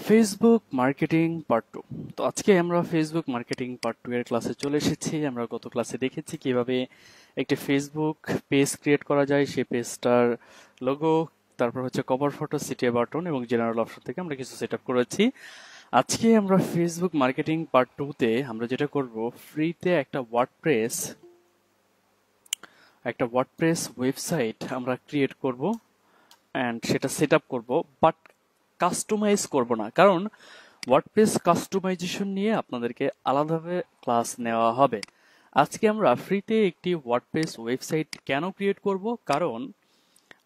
Facebook marketing part 2। তো আজকে আমরা ফেসবুক মার্কেটিং পার্ট 2 এর ক্লাসে চলে এসেছি। আমরা গত ক্লাসে দেখেছি কিভাবে একটি ফেসবুক পেজ ক্রিয়েট করা যায়, সেই পেজটার লোগো, তারপর হচ্ছে কভার ফটো, সিটিএ বাটন এবং জেনারেল অপশন থেকে আমরা কিছু সেটআপ করেছি। আজকে আমরা ফেসবুক মার্কেটিং পার্ট 2 তে আমরা যেটা করব, ফ্রিতে একটা ওয়ার্ডপ্রেস ওয়েবসাইট আমরা ক্রিয়েট করব এন্ড সেটা সেটআপ করব, বাট কাস্টমাইজ করব না, কারণ ওয়ার্ডপ্রেস কাস্টমাইজেশন নিয়ে আপনাদেরকে আলাদাভাবে ক্লাস নেওয়া হবে। আজকে আমরা ফ্রিতে একটি ওয়ার্ডপ্রেস ওয়েবসাইট কেন ক্রিয়েট করব, কারণ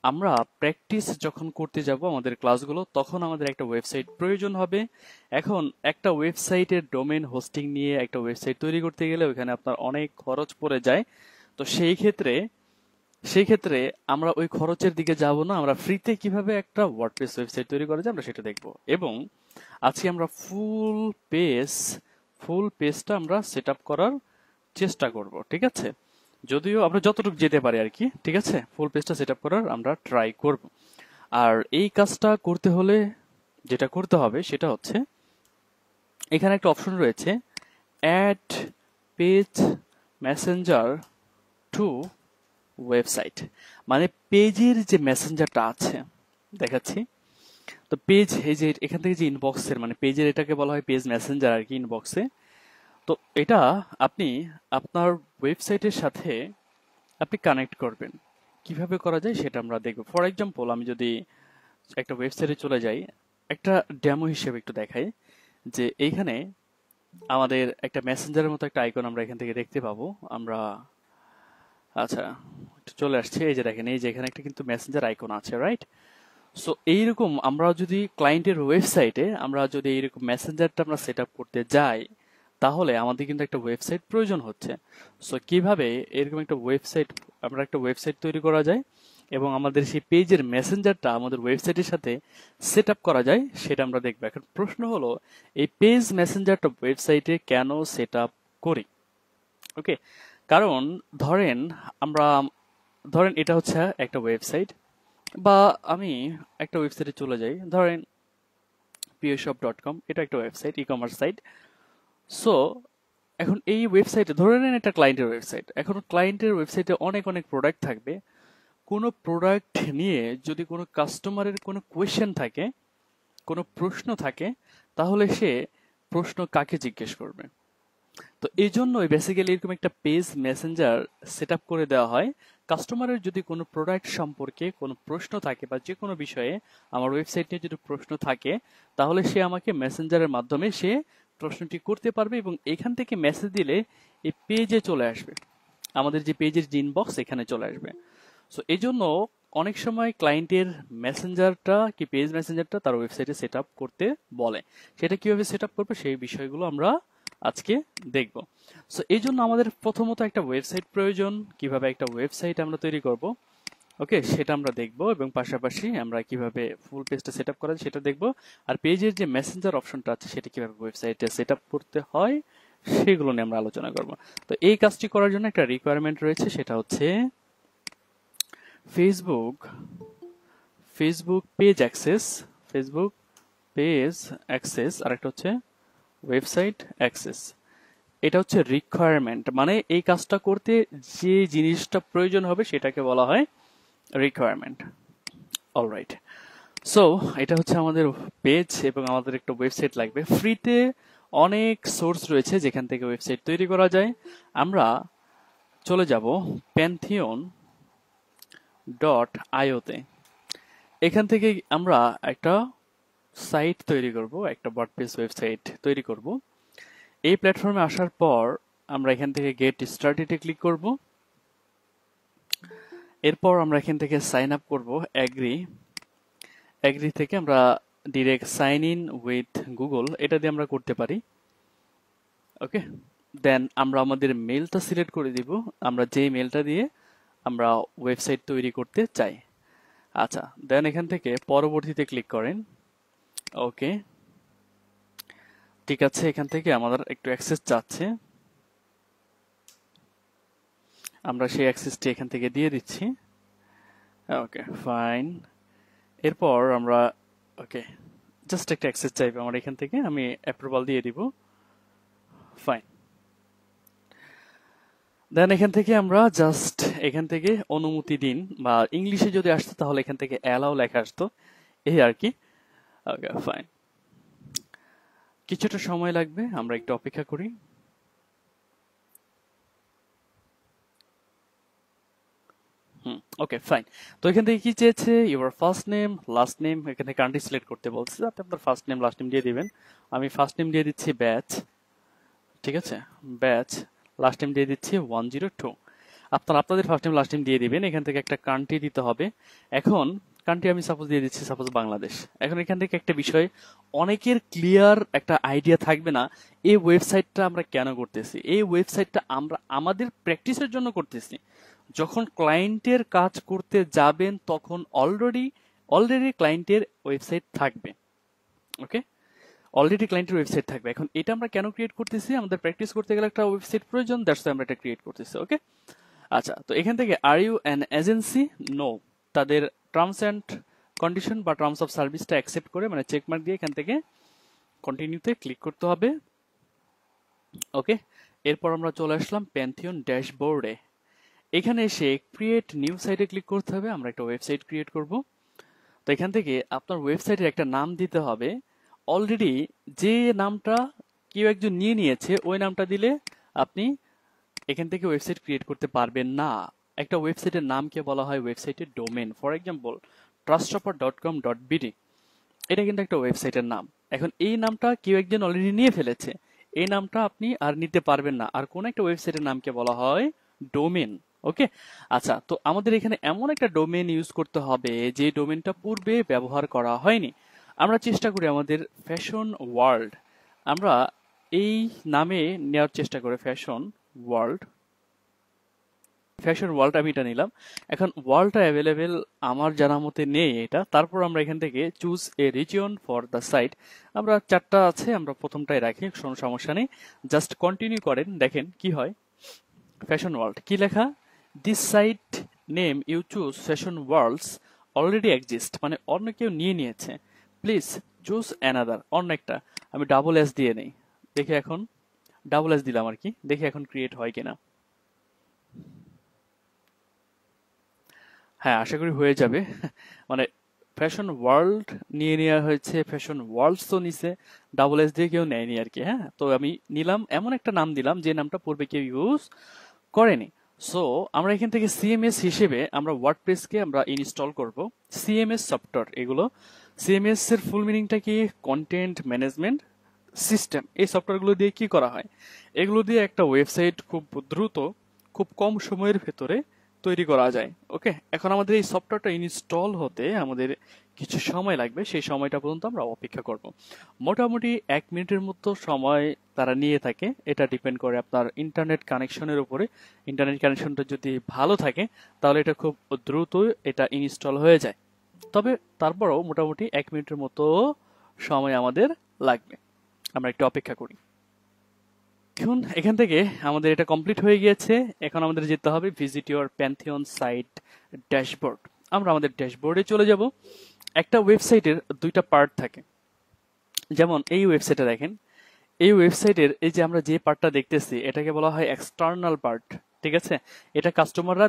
আমরা প্র্যাকটিস যখন করতে যাব আমাদের ক্লাসগুলো, তখন আমাদের একটা ওয়েবসাইট প্রয়োজন হবে। এখন একটা ওয়েবসাইটের ডোমেন হোস্টিং নিয়ে একটা ওয়েবসাইট তৈরি করতে গেলে ওখানে আপনার অনেক খরচ পড়ে যায়। তো সেই ক্ষেত্রে আমরা ওই খরচের দিকে যাব না, আমরা ফ্রিতে কিভাবে একটা ওয়ার্ডপ্রেস ওয়েবসাইট তৈরি করা যায় আমরা সেটা দেখব। এবং আজকে আমরা ফুল পেজটা আমরা সেটআপ করার চেষ্টা করব, ঠিক আছে? যদিও আমরা যতটুকু যেতে পারি আর কি, ঠিক আছে? ফুল পেজটা সেটআপ করার আমরা ট্রাই করব। আর এই কাজটা করতে হলে যেটা করতে হবে সেটা হচ্ছে, এখানে একটা অপশন রয়েছে, add page messenger to website. মানে পেজের যে মেসেঞ্জারটা আছে, দেখাচ্ছি। তো পেজ, এই যে এখান থেকে যে ইনবক্সের, মানে পেজের এটাকে বলা হয় পেজ মেসেঞ্জার আর কি, ইনবক্সে। তো এটা আপনি আপনার ওয়েবসাইটের সাথে আপনি কানেক্ট করবেন। কিভাবে করা যায় সেটা আমরা দেখব। ফর এক্সাম্পল, আমি যদি একটা ওয়েবসাইটে চলে যাই, একটা ডেমো হিসেবে একটু দেখাই, যে এইখানে আমাদের একটা মেসেঞ্জারের মতো একটা আইকন আমরা এখান থেকে দেখতে পাবো। আমরা আচ্ছা, একটু চলে আসছে, এই যে দেখেন, এই যে এখানে একটা কিন্তু মেসেঞ্জার আইকন আছে, রাইট? সো এইরকম আমরা যদি ক্লায়েন্টের ওয়েবসাইটে আমরা যদি এইরকম মেসেঞ্জারটা আমরা সেট আপ করতে যাই, তাহলে আমাদের কিন্তু একটা ওয়েবসাইট প্রয়োজন হচ্ছে। সো কিভাবে এরকম একটা ওয়েবসাইট তৈরি করা যায় এবং আমাদের সেই পেজের মেসেঞ্জারটা আমাদের ওয়েবসাইটের সাথে সেট আপ করা যায় সেটা আমরা দেখবো। এখন প্রশ্ন হলো, এই পেজ মেসেঞ্জারটা ওয়েবসাইটে কেন সেট আপ করি? ওকে, কারণ ধরেন আমরা ধরেন এটা হচ্ছে একটা ওয়েবসাইট, বা আমি একটা ওয়েবসাইটে চলে যাই, ধরেন pshop.com, এটা একটা website, e commerce site. So এখন এই ওয়েবসাইটে ধরে নেন এটা ক্লায়েন্টের ওয়েবসাইট। এখন ক্লায়েন্টের ওয়েবসাইটে অনেক অনেক প্রোডাক্ট থাকবে। কোনো প্রোডাক্ট নিয়ে যদি কোনো কাস্টমারের কোনো কোয়েশ্চেন থাকে, কোনো প্রশ্ন থাকে, তাহলে সে প্রশ্ন কাকে জিজ্ঞেস করবে? তো এই জন্যই বেসিক্যালি এরকম একটা পেজ মেসেঞ্জার সেট আপ করে দেওয়া হয়। কাস্টমারের যদি কোনো প্রোডাক্ট সম্পর্কে কোনো প্রশ্ন থাকে বা যে কোনো বিষয়ে আমার ওয়েবসাইট নিয়ে যদি প্রশ্ন থাকে, তাহলে সে আমাকে মেসেঞ্জারের মাধ্যমে সে প্রশ্নটি করতে পারবে এবং এখান থেকে মেসেজ দিলে এই পেজে চলে আসবে, আমাদের যে পেজের যে ইনবক্স এখানে চলে আসবে। সো এই জন্য অনেক সময় ক্লায়েন্টের মেসেঞ্জারটা কি পেজ মেসেঞ্জারটা তার ওয়েবসাইটে সেট আপ করতে বলে। সেটা কিভাবে সেট আপ করবে সেই বিষয়গুলো আমরা আজকে দেখব। সো এই জন্য আমাদের প্রথমত একটা ওয়েবসাইট প্রয়োজন। কিভাবে একটা ওয়েবসাইট আমরা তৈরি করব, ওকে, সেটা আমরা দেখব এবং পাশাপাশি আমরা কিভাবে ফুল পেজটা সেট আপ করা যায় সেটা দেখব। আর পেজের যে মেসেঞ্জার অপশনটা আছে সেটা কিভাবে ওয়েবসাইটে সেট আপ করতে হয় সেগুলো নিয়ে আমরা আলোচনা করব। তো এই কাজটি করার জন্য একটা রিকোয়ারমেন্ট রয়েছে, সেটা হচ্ছে ফেসবুক ফেসবুক পেজ অ্যাক্সেস, আর একটা হচ্ছে ওয়েবসাইট অ্যাক্সেস। এটা হচ্ছে রিকোয়ারমেন্ট, মানে এই কাজটা করতে যে জিনিসটা প্রয়োজন হবে সেটাকে বলা হয় রিকোয়ারমেন্ট। অলরাইট, সো এটা হচ্ছে আমাদের পেজ এবং আমাদের একটা ওয়েবসাইট লাগবে। ফ্রিতে অনেক সোর্স রয়েছে যেখান থেকে ওয়েবসাইট তৈরি করা যায়। আমরা চলে যাব pantheon.io তে। এখান থেকে আমরা একটা সাইট তৈরি করব, একটা ওয়ার্ডপ্রেস ওয়েবসাইট তৈরি করব। এই প্ল্যাটফর্মে আসার পর আমরা এখান থেকে গেট স্টার্টেড এ ক্লিক করব। এরপর আমরা এখান থেকে সাইন আপ করব, অ্যাগ্রি থেকে আমরা direct sign in with Google, এটা দিয়ে আমরা করতে পারি। ওকে, দেন আমরা আমাদের মেলটা সিলেক্ট করে দিব, আমরা যেই মেলটা দিয়ে আমরা ওয়েবসাইট তৈরি করতে চাই। আচ্ছা, দেন এখান থেকে পরবর্তীতে ক্লিক করেন। ওকে, ঠিক আছে, এখান থেকে আমাদের একটু অ্যাক্সেস চাচ্ছে, আমরা সেই অ্যাক্সেসটি এখান থেকে দিয়ে দিচ্ছি। ওকে, ফাইন। এরপর আমরা ওকে জাস্ট একটা অ্যাক্সেস চাইবে আমার এখান থেকে, আমি অ্যাপ্রুভাল দিয়ে দিব। ফাইন। দেন এখান থেকে আমরা জাস্ট এখান থেকে অনুমতি দিন, বা ইংলিশে যদি আসতো তাহলে এখান থেকে অ্যালাও লেখা আসতো, এই আর কি। Okay fine. কিছুটা সময় লাগবে, আমরা একটু অপেক্ষা করি। Okay fine. তো এখান থেকে কি চেয়েছে, your first name last name, এখান থেকে কান্ট্রি সিলেক্ট করতে বলছে। আপনি আপনার ফার্স্ট নেম লাস্ট নেম দিয়ে দিবেন। আমি ফার্স্ট নেম দিয়ে দিচ্ছি ব্যাচ, ঠিক আছে, ব্যাচ। লাস্ট নেম দিয়ে দিচ্ছি 102। আপনারা আপনাদের ফার্স্ট নেম লাস্ট নেম দিয়ে দিবেন। এখান থেকে একটা কান্ট্রি দিতে হবে। এখন কান্ট্রি আমি সাপোজ দিয়ে দিচ্ছি, সাপোজ বাংলাদেশ। এখন এখান থেকে একটা বিষয় অনেকের ক্লিয়ার একটা আইডিয়া থাকবে না, এই ওয়েবসাইটটা আমরা কেন করতেছি। এই ওয়েবসাইটটা আমরা আমাদের প্র্যাকটিসের জন্য করতেছি। যখন ক্লায়েন্টের কাজ করতে যাবেন তখন অলরেডি ক্লায়েন্টের ওয়েবসাইট থাকবে। ওকে, অলরেডি ক্লায়েন্টের ওয়েবসাইট থাকবে। এখন এটা আমরা কেন ক্রিয়েট করতেছি, আমাদের প্র্যাকটিস করতে গেলে একটা ওয়েবসাইট প্রয়োজন, দ্যাটস ওয়াই আমরা এটা ক্রিয়েট করতেছি। ওকে, আচ্ছা। তো এখান থেকে are you an agency, no, তাদের টার্মস অ্যান্ড কন্ডিশন বা টার্মস অফ সার্ভিসটা অ্যাকসেপ্ট করে, মানে চেক মার্ক দিয়ে এখান থেকে কন্টিনিউতে ক্লিক করতে হবে। ওকে, এরপর আমরা চলে আসলাম প্যান্থিয়ন ড্যাশবোর্ডে। এখানে এসে ক্রিয়েট নিউ সাইটে ক্লিক করতে হবে। আমরা একটা ওয়েবসাইট ক্রিয়েট করব। তো এখান থেকে আপনার ওয়েবসাইটের একটা নাম দিতে হবে। অলরেডি যে নামটা কেউ একজন নিয়ে নিয়েছে ওই নামটা দিলে আপনি এখান থেকে ওয়েবসাইট ক্রিয়েট করতে পারবেন না। একটা ওয়েবসাইটের নামকে বলা হয় ওয়েবসাইটের ডোমেন। ফর এক্সাম্পল trustshopper.com.bd, এটা কিন্তু একটা ওয়েবসাইটের নাম। এখন এই নামটা কেউ একজন অলরেডি নিয়ে ফেলেছে, এই নামটা আপনি আর নিতে পারবেন না। আর কোন একটা ওয়েবসাইটের নামকে বলা হয় ডোমেন। ওকে, আচ্ছা। তো আমাদের এখানে এমন একটা ডোমেন ইউজ করতে হবে যে ডোমেনটা পূর্বে ব্যবহার করা হয়নি। আমরা চেষ্টা করি আমাদের ফ্যাশন ওয়ার্ল্ড, আমরা এই নামে নেওয়ার চেষ্টা করি। ফ্যাশন ওয়ার্ল্ড আমি এটা নিলাম। এখন ওয়ার্ল্ডটা অ্যাভেলেবেল আমার জানা মতে নেই এটা। তারপর আমরা এখান থেকে choose a region for the site, আমরা 4টা আছে, আমরা প্রথমটাই রাখি, কোনো সমস্যা নেই। জাস্ট কন্টিনিউ করেন, দেখেন কি হয়। ফ্যাশন ওয়ার্ল্ড কি লেখা, this site name you choose fashion worlds already exist, মানে অন্য কেউ নিয়ে নিয়েছে, প্লিজ চুজ অ্যানাদার, অন্য একটা। আমি ডাবল এস দিয়ে নেই, দেখি এখন ডাবল এস দিলাম আর কি, দেখি এখন ক্রিয়েট হয় কিনা। হ্যাঁ, আশা করি হয়ে যাবে। মানে ফ্যাশন ওয়ার্ল্ড নিয়ে নেওয়া হয়েছে, ফ্যাশন ওয়ার্ল্ডস তো নিছে, ডাবল এস দিয়ে কেউ নেয়নি আর কি। হ্যাঁ, তো আমি নিলাম, এমন একটা নাম দিলাম যে নামটা পূর্বে কেউ ইউজ করেনি। সো আমরা এখান থেকে সিএমএস হিসেবে আমরা ওয়ার্ডপ্রেসকে আমরা ইনস্টল করব। সিএমএস সফটওয়্যার, এগুলো সিএমএস এর ফুল মিনিংটা কি, কন্টেন্ট ম্যানেজমেন্ট সিস্টেম। এই সফটওয়্যারগুলো দিয়ে কি করা হয়, এগুলো দিয়ে একটা ওয়েবসাইট খুব দ্রুত, খুব কম সময়ের ভেতরে তৈরি করা যায়। ওকে, এখন আমাদের এই সফটওয়্যারটা ইনস্টল হতে আমাদের কিছু সময় লাগবে, সেই সময়টা পর্যন্ত আমরা অপেক্ষা করব। মোটামুটি 1 মিনিটের মতো সময় তারা নিয়ে থাকে। এটা ডিপেন্ড করে আপনার ইন্টারনেট কানেকশনের উপরে। ইন্টারনেট কানেকশনটা যদি ভালো থাকে তাহলে এটা খুব দ্রুত এটা ইনস্টল হয়ে যায়। তবে তারপরেও মোটামুটি 1 মিনিটের মতো সময় আমাদের লাগবে। আমরা একটু অপেক্ষা করি। এখন এখান থেকে আমাদের এটা কমপ্লিট হয়ে গিয়েছে। এখন আমাদের যেতে হবে visit your pantheon site dashboard. আমরা আমাদের ড্যাশবোর্ডে চলে যাব। একটা ওয়েবসাইটের 2টা পার্ট থাকে। যেমন এই ওয়েবসাইটে দেখেন, এই ওয়েবসাইটের এই যে আমরা যে পার্টটা দেখতেছি এটাকে বলা হয় এক্সটার্নাল পার্ট, ঠিক আছে। এটা কাস্টমাররা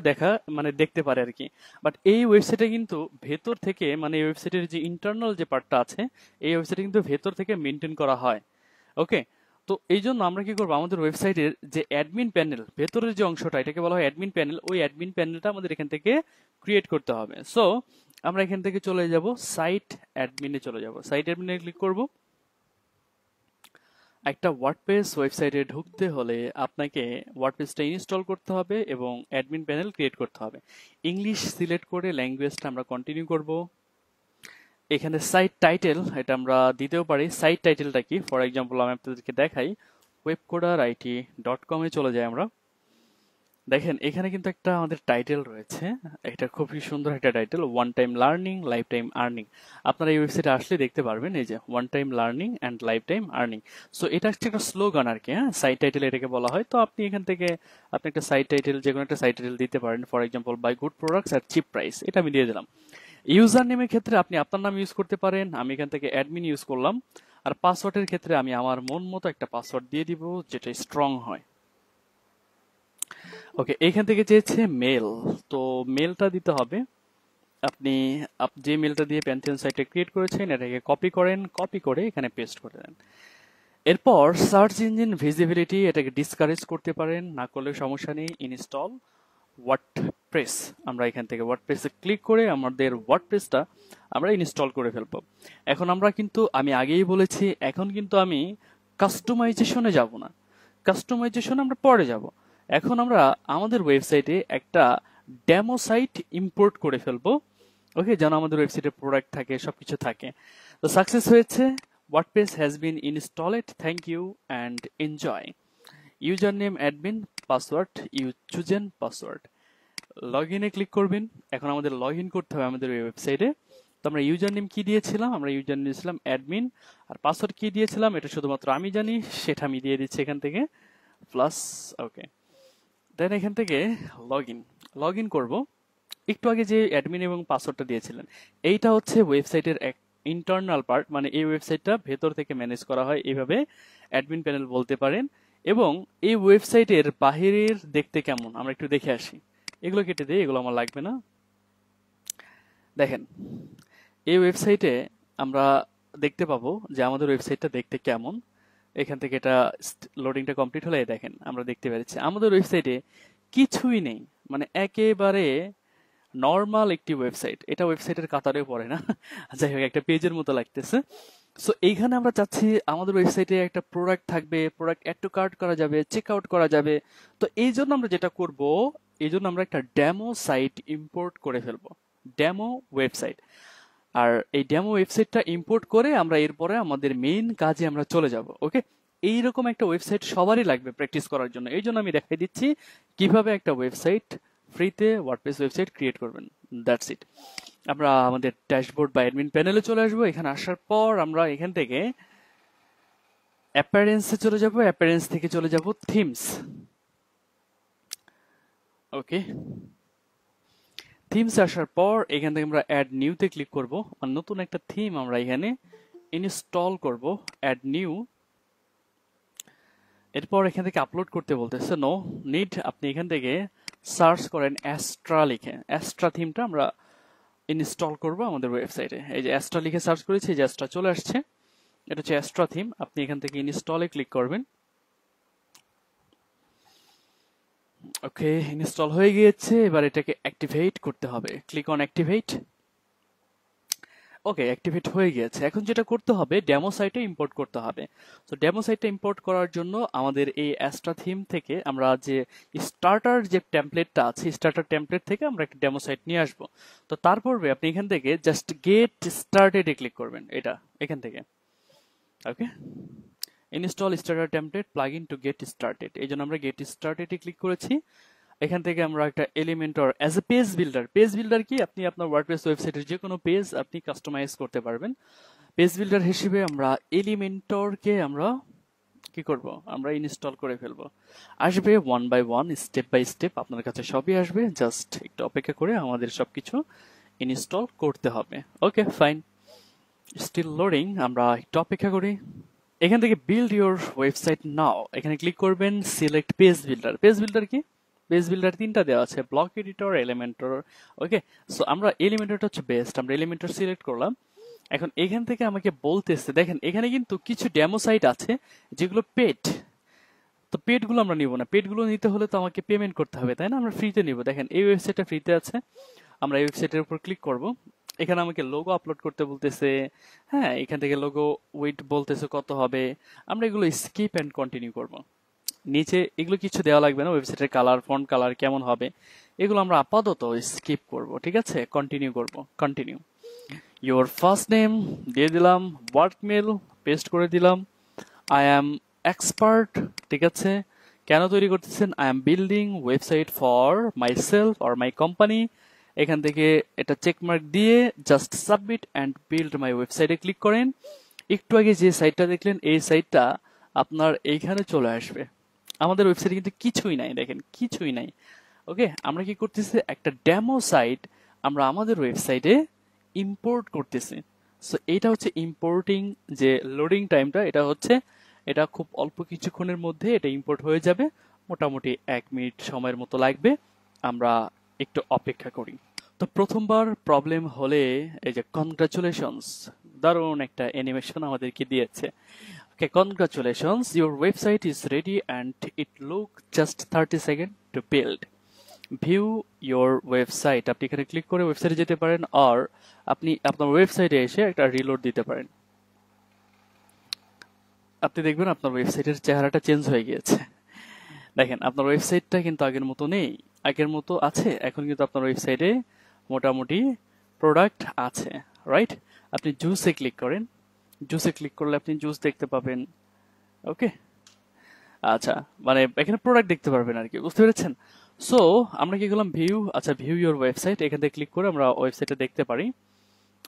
দেখতে পারে আর কি। বাট এই ওয়েবসাইটে কিন্তু ভেতর থেকে, মানে এই ওয়েবসাইটের যে ইন্টারনাল যে পার্টটা আছে, এই ওয়েবসাইটে কিন্তু ভেতর থেকে মেনটেন করা হয়। ওকে, তো এই জন্য আমরা কি করবো, আমাদের ওয়েবসাইটের যে অ্যাডমিন প্যানেল, ভেতরের যে অংশটা, এটাকে বলা হয় অ্যাডমিন প্যানেল, ওই অ্যাডমিন প্যানেলটা আমাদের এখান থেকে ক্রিয়েট করতে হবে। সো আমরা এখান থেকে চলে যাব সাইট অ্যাডমিনে, চলে যাব সাইট অ্যাডমিনে ক্লিক করব। একটা ওয়ার্ডপ্রেস ওয়েবসাইটে ঢুকতে হলে আপনাকে ওয়ার্ডপ্রেসটা ইনস্টল করতে হবে এবং অ্যাডমিন প্যানেল ক্রিয়েট করতে হবে। ইংলিশ সিলেক্ট করে ল্যাঙ্গুয়েজটা আমরা কন্টিনিউ করব। এখানে সাইট টাইটেল, এটা আমরা দিতেও পারি। সাইট টাইটেলটা কি, ফর এক্সাম্পল আমি আপনাদেরকে দেখাই, webcoderit.com এ চলে যাই আমরা। দেখেন এখানে কিন্তু একটা আমাদের টাইটেল রয়েছে, এটা খুবই সুন্দর একটা title, one time learning life time earning. আপনারা এই ওয়েবসাইটে আসলে দেখতে পারবেন, এই যে one time learning and life time earning. So এটা হচ্ছে একটা স্লোগান আর কি। হ্যাঁ, সাইট টাইটেল এটাকে বলা হয়। তো আপনি এখান থেকে আপনি একটা সাইট টাইটেল, যে কোনো একটা সাইট টাইটেল দিতে পারেন। For example bye good products at chip price, এটা আমি দিয়ে দিলাম। ইউজার নেমের ক্ষেত্রে আপনি আপনার নাম ইউজ করতে পারেন, আমি এখান থেকে অ্যাডমিন ইউজ করলাম। আর পাসওয়ার্ডের ক্ষেত্রে আমি আমার মন মতো একটা পাসওয়ার্ড দিয়ে দিব যেটা স্ট্রং হয়। ওকে, এখান থেকে চেয়েছে মেল, তো মেলটা দিতে হবে। আপনি যে মেলটা দিয়ে প্যান্থিয়ন সাইটে ক্রিয়েট করেছেন এটাকে কপি করেন, কপি করে এখানে পেস্ট করে দেন। এরপর সার্চ ইঞ্জিন ভিজিবিলিটি এটাকে ডিসকারেজ করতে পারেন, না করলে সমস্যা নেই। ইনস্টল ওয়ার্ডপ্রেস, আমরা এখান থেকে ওয়ার্ডপ্রেসে ক্লিক করে আমাদের ওয়ার্ডপ্রেসটা আমরা ইনস্টল করে ফেলবো। এখন আমরা কিন্তু আমি আগেই বলেছি এখন কিন্তু আমি কাস্টমাইজেশনে যাব না, কাস্টমাইজেশন আমরা পরে যাব। এখন আমরা আমাদের ওয়েবসাইটে একটা ডেমো সাইট ইম্পোর্ট করে ফেলবো। ওকে, যেন আমাদের ওয়েবসাইটে প্রোডাক্ট থাকে, সবকিছু থাকে। তো সাকসেস হয়েছে, WordPress has been installed, thank you and enjoy. Username admin, password you chosen password. লগইনে ক্লিক করবেন। এখন আমাদের লগ ইন করতে হবে আমাদের ওয়েবসাইটে। তো আমরা ইউজার নেম কি দিয়েছিলাম, আমরা ইউজার নেম দিয়েছিলাম অ্যাডমিন, আর পাসওয়ার্ড কি দিয়েছিলাম এটা শুধুমাত্র আমি জানি, সেটা আমি দিয়ে দিচ্ছি এখান থেকে প্লাস। ওকে, দেন এখান থেকে লগ ইন করবো। একটু আগে যে অ্যাডমিন এবং পাসওয়ার্ডটা দিয়েছিলেন এইটা হচ্ছে ওয়েবসাইটের এক ইন্টারনাল পার্ট, মানে এই ওয়েবসাইটটা ভেতর থেকে ম্যানেজ করা হয়, এইভাবে অ্যাডমিন প্যানেল বলতে পারেন। এবং এই ওয়েবসাইটের বাহিরের দেখতে কেমন আমরা একটু দেখে আসি। এগুলো কেটে দিই, এগুলো আমার লাগবে না। দেখেন এই ওয়েবসাইটে আমরা দেখতে পাবো যে আমাদের ওয়েবসাইটটা দেখতে কেমন। এখান থেকে এটা লোডিংটা কমপ্লিট হলে দেখেন আমরা দেখতে পাচ্ছি আমাদের ওয়েবসাইটে কিছুই নেই, মানে একেবারে নর্মাল একটি ওয়েবসাইট। এটা ওয়েবসাইটের কাতারেও পড়ে না, যাই হোক একটা পেজের মতো লাগতেছে। সো এইখানে আমরা চাচ্ছি আমাদের ওয়েবসাইটে একটা প্রোডাক্ট থাকবে, প্রোডাক্ট অ্যাড টু কার্ট করা যাবে, চেক আউট করা যাবে। তো এই জন্য আমরা যেটা করব, এই জন্য আমরা একটা ডেমো সাইট ইম্পোর্ট করে ফেলবো, ডেমো ওয়েবসাইট। আর এই ডেমো ওয়েবসাইটটা ইম্পোর্ট করে আমরা এরপরে আমাদের মেইন কাজে আমরা চলে যাব। ওকে, এইরকম একটা ওয়েবসাইট সবারই লাগবে প্র্যাকটিস করার জন্য। এই জন্য আমি দেখাই দিচ্ছি কিভাবে একটা ওয়েবসাইট ফ্রিতে ওয়ার্ডপ্রেস ওয়েবসাইট ক্রিয়েট করবেন। That's it. আমরা আমাদের ড্যাশবোর্ড বা অ্যাডমিন প্যানেলে চলে আসবো। এখানে আসার পর আমরা এখান থেকে অ্যাপিয়ারেন্সে চলে যাব, অ্যাপিয়ারেন্স থেকে চলে যাব থিমস। ওকে, থিমস আসার পর এখান থেকে আমরা অ্যাড নিউতে ক্লিক করব, আর নতুন একটা থিম আমরা এখানে ইনস্টল করব, অ্যাড নিউ। এরপর এখান থেকে আপলোড করতে বলতেছে নো নিড, আপনি এখান থেকে সার্চ করেন অ্যাস্ট্রা লিখে। অ্যাস্ট্রা থিমটা আমরা ইনস্টল করব আমাদের ওয়েবসাইটে। এই যে অ্যাস্ট্রা লিখে সার্চ করেছি, যে অ্যাস্ট্রা চলে আসছে, এটা হচ্ছে অ্যাস্ট্রা থিম। আপনি এখান থেকে ইনস্টলে ক্লিক করবেন। ওকে, ইনস্টল হয়ে গিয়েছে, এবার এটাকে অ্যাক্টিভেট করতে হবে। Click on activate. Okay, activate হয়ে গিয়েছে। এখন যেটা করতে হবে ডেমো সাইটে ইম্পোর্ট করতে হবে। তো ডেমো সাইটে ইম্পোর্ট করার জন্য আমাদের এই অ্যাস্ট্রা থিম থেকে আমরা যে স্টার্টার যে টেমপ্লেটটা আছে, স্টার্টার টেমপ্লেট থেকে আমরা একটা ডেমো সাইট নিয়ে আসবো। তো তারপর আপনি এখান থেকে জাস্ট গেট স্টার্টেড এ ক্লিক করবেন, এটা এখান থেকে। Okay, install starter template plugin to get started, এই জন্য আমরা গেট স্টার্টেড এ ক্লিক করেছি। এখান থেকে আমরা একটা Elementor as a page builder. Page builder কি, আপনি আপনার ওয়ার্ডপ্রেস ওয়েবসাইটের যে কোনো পেজ আপনি কাস্টমাইজ করতে পারবেন। পেজ বিল্ডার হিসেবে আমরা এলিমেন্টরকে আমরা কি করব, আমরা ইনস্টল করে ফেলবো। আসবে one by one, step by step আপনার কাছে সবই আসবে, জাস্ট একটু অপেক্ষা করে আমাদের সবকিছু ইনস্টল করতে হবে। ওকে ফাইন, স্টিল লোডিং, আমরা একটু অপেক্ষা করি। এখান থেকে বিল্ড ইউর ওয়েবসাইট নাও, এখানে ক্লিক করবেন, select page builder. Page builder কি, পেজ বিল্ডার তিনটা দেওয়া আছে, ব্লক এডিটর, এলিমেন্টর। ওকে, সো আমরা এলিমেন্টরটা হচ্ছে বেস্ট, আমরা এলিমেন্টর সিলেক্ট করলাম। এখন এখান থেকে আমাকে বলতেছে, দেখেন এখানে কিন্তু কিছু ডেমো সাইট আছে যেগুলো পেড। তো পেড গুলো আমরা নিব না, পেড গুলো নিতে হলে তো আমাকে পেমেন্ট করতে হবে, তাই না? আমরা ফ্রিতে নিব। দেখেন এই ওয়েবসাইটটা ফ্রিতে আছে, আমরা এই ওয়েবসাইটের উপর ক্লিক করব। এখানে আমাকে লোগো আপলোড করতে বলতেছে, হ্যাঁ এখান থেকে লোগো ওয়েট বলতেছে কত হবে, আমরা এগুলো স্কিপ এন্ড কন্টিনিউ করব। নিচে এগুলো কিছু দেওয়া লাগবে না, ওয়েবসাইটের কালার, ফন্ট কালার কেমন হবে এগুলো আমরা আপাতত স্কিপ করব, ঠিক আছে? কন্টিনিউ করব, কন্টিনিউ। ইওর ফার্স্ট নেম দিয়ে দিলাম, ওয়ার্ক মেল পেস্ট করে দিলাম, আই অ্যাম এক্সপার্ট, ঠিক আছে? কেন তৈরি করতেছেন? I am building website for my self or my company. এখান থেকে এটা চেকমার্ক দিয়ে জাস্ট সাবমিট অ্যান্ড বিল্ড মাই ওয়েবসাইটে ক্লিক করেন। একটু আগে যে সাইটটা দেখলেন এই সাইটটা আপনার এইখানে চলে আসবে। আমাদের ওয়েবসাইটে কিন্তু কিছুই নাই, দেখেন কিছুই নাই। ওকে, আমরা কি করতেছি, একটা ডেমো সাইট আমরা আমাদের ওয়েবসাইটে ইম্পোর্ট করতেছি। সো এটা হচ্ছে ইম্পোর্টিং যে লোডিং টাইমটা, এটা খুব অল্প কিছুক্ষণের মধ্যে এটা ইম্পোর্ট হয়ে যাবে। মোটামুটি 1 মিনিট সময়ের মতো লাগবে। আমরা একটু অপেক্ষা করি। তো প্রথমবার প্রবলেম হলে এই যে কনগ্রাচুলেশনস, দারুণ একটা অ্যানিমেশন আমাদেরকে দিয়েছে। Okay, congratulations, your website is ready and it look just 30 second to build. View your website, আপনি এখানে ক্লিক করে ওয়েবসাইটে যেতে পারেন, আর আপনি আপনার ওয়েবসাইটে এসে একটা রিলোড দিতে পারেন। আপনি দেখবেন আপনার ওয়েবসাইটের চেহারাটা চেঞ্জ হয়ে গিয়েছে। দেখেন আপনার ওয়েবসাইটটা কিন্তু আগের মতো নেই, আগের মতো আছে। এখন কিন্তু আপনার ওয়েবসাইটে মোটামুটি প্রোডাক্ট আছে, রাইট? আপনি জুসে ক্লিক করেন, জুসে ক্লিক করলে আপনি জুস দেখতে পাবেন। ওকে, আচ্ছা, মানে এখানে প্রোডাক্ট দেখতে পারবেন আর কি, বুঝতে পেরেছেন? সো আমরা কি করলাম, ভিউ, আচ্ছা ভিউ ইউর ওয়েবসাইট, এখান থেকে ক্লিক করে আমরা ওয়েবসাইটে দেখতে পারি।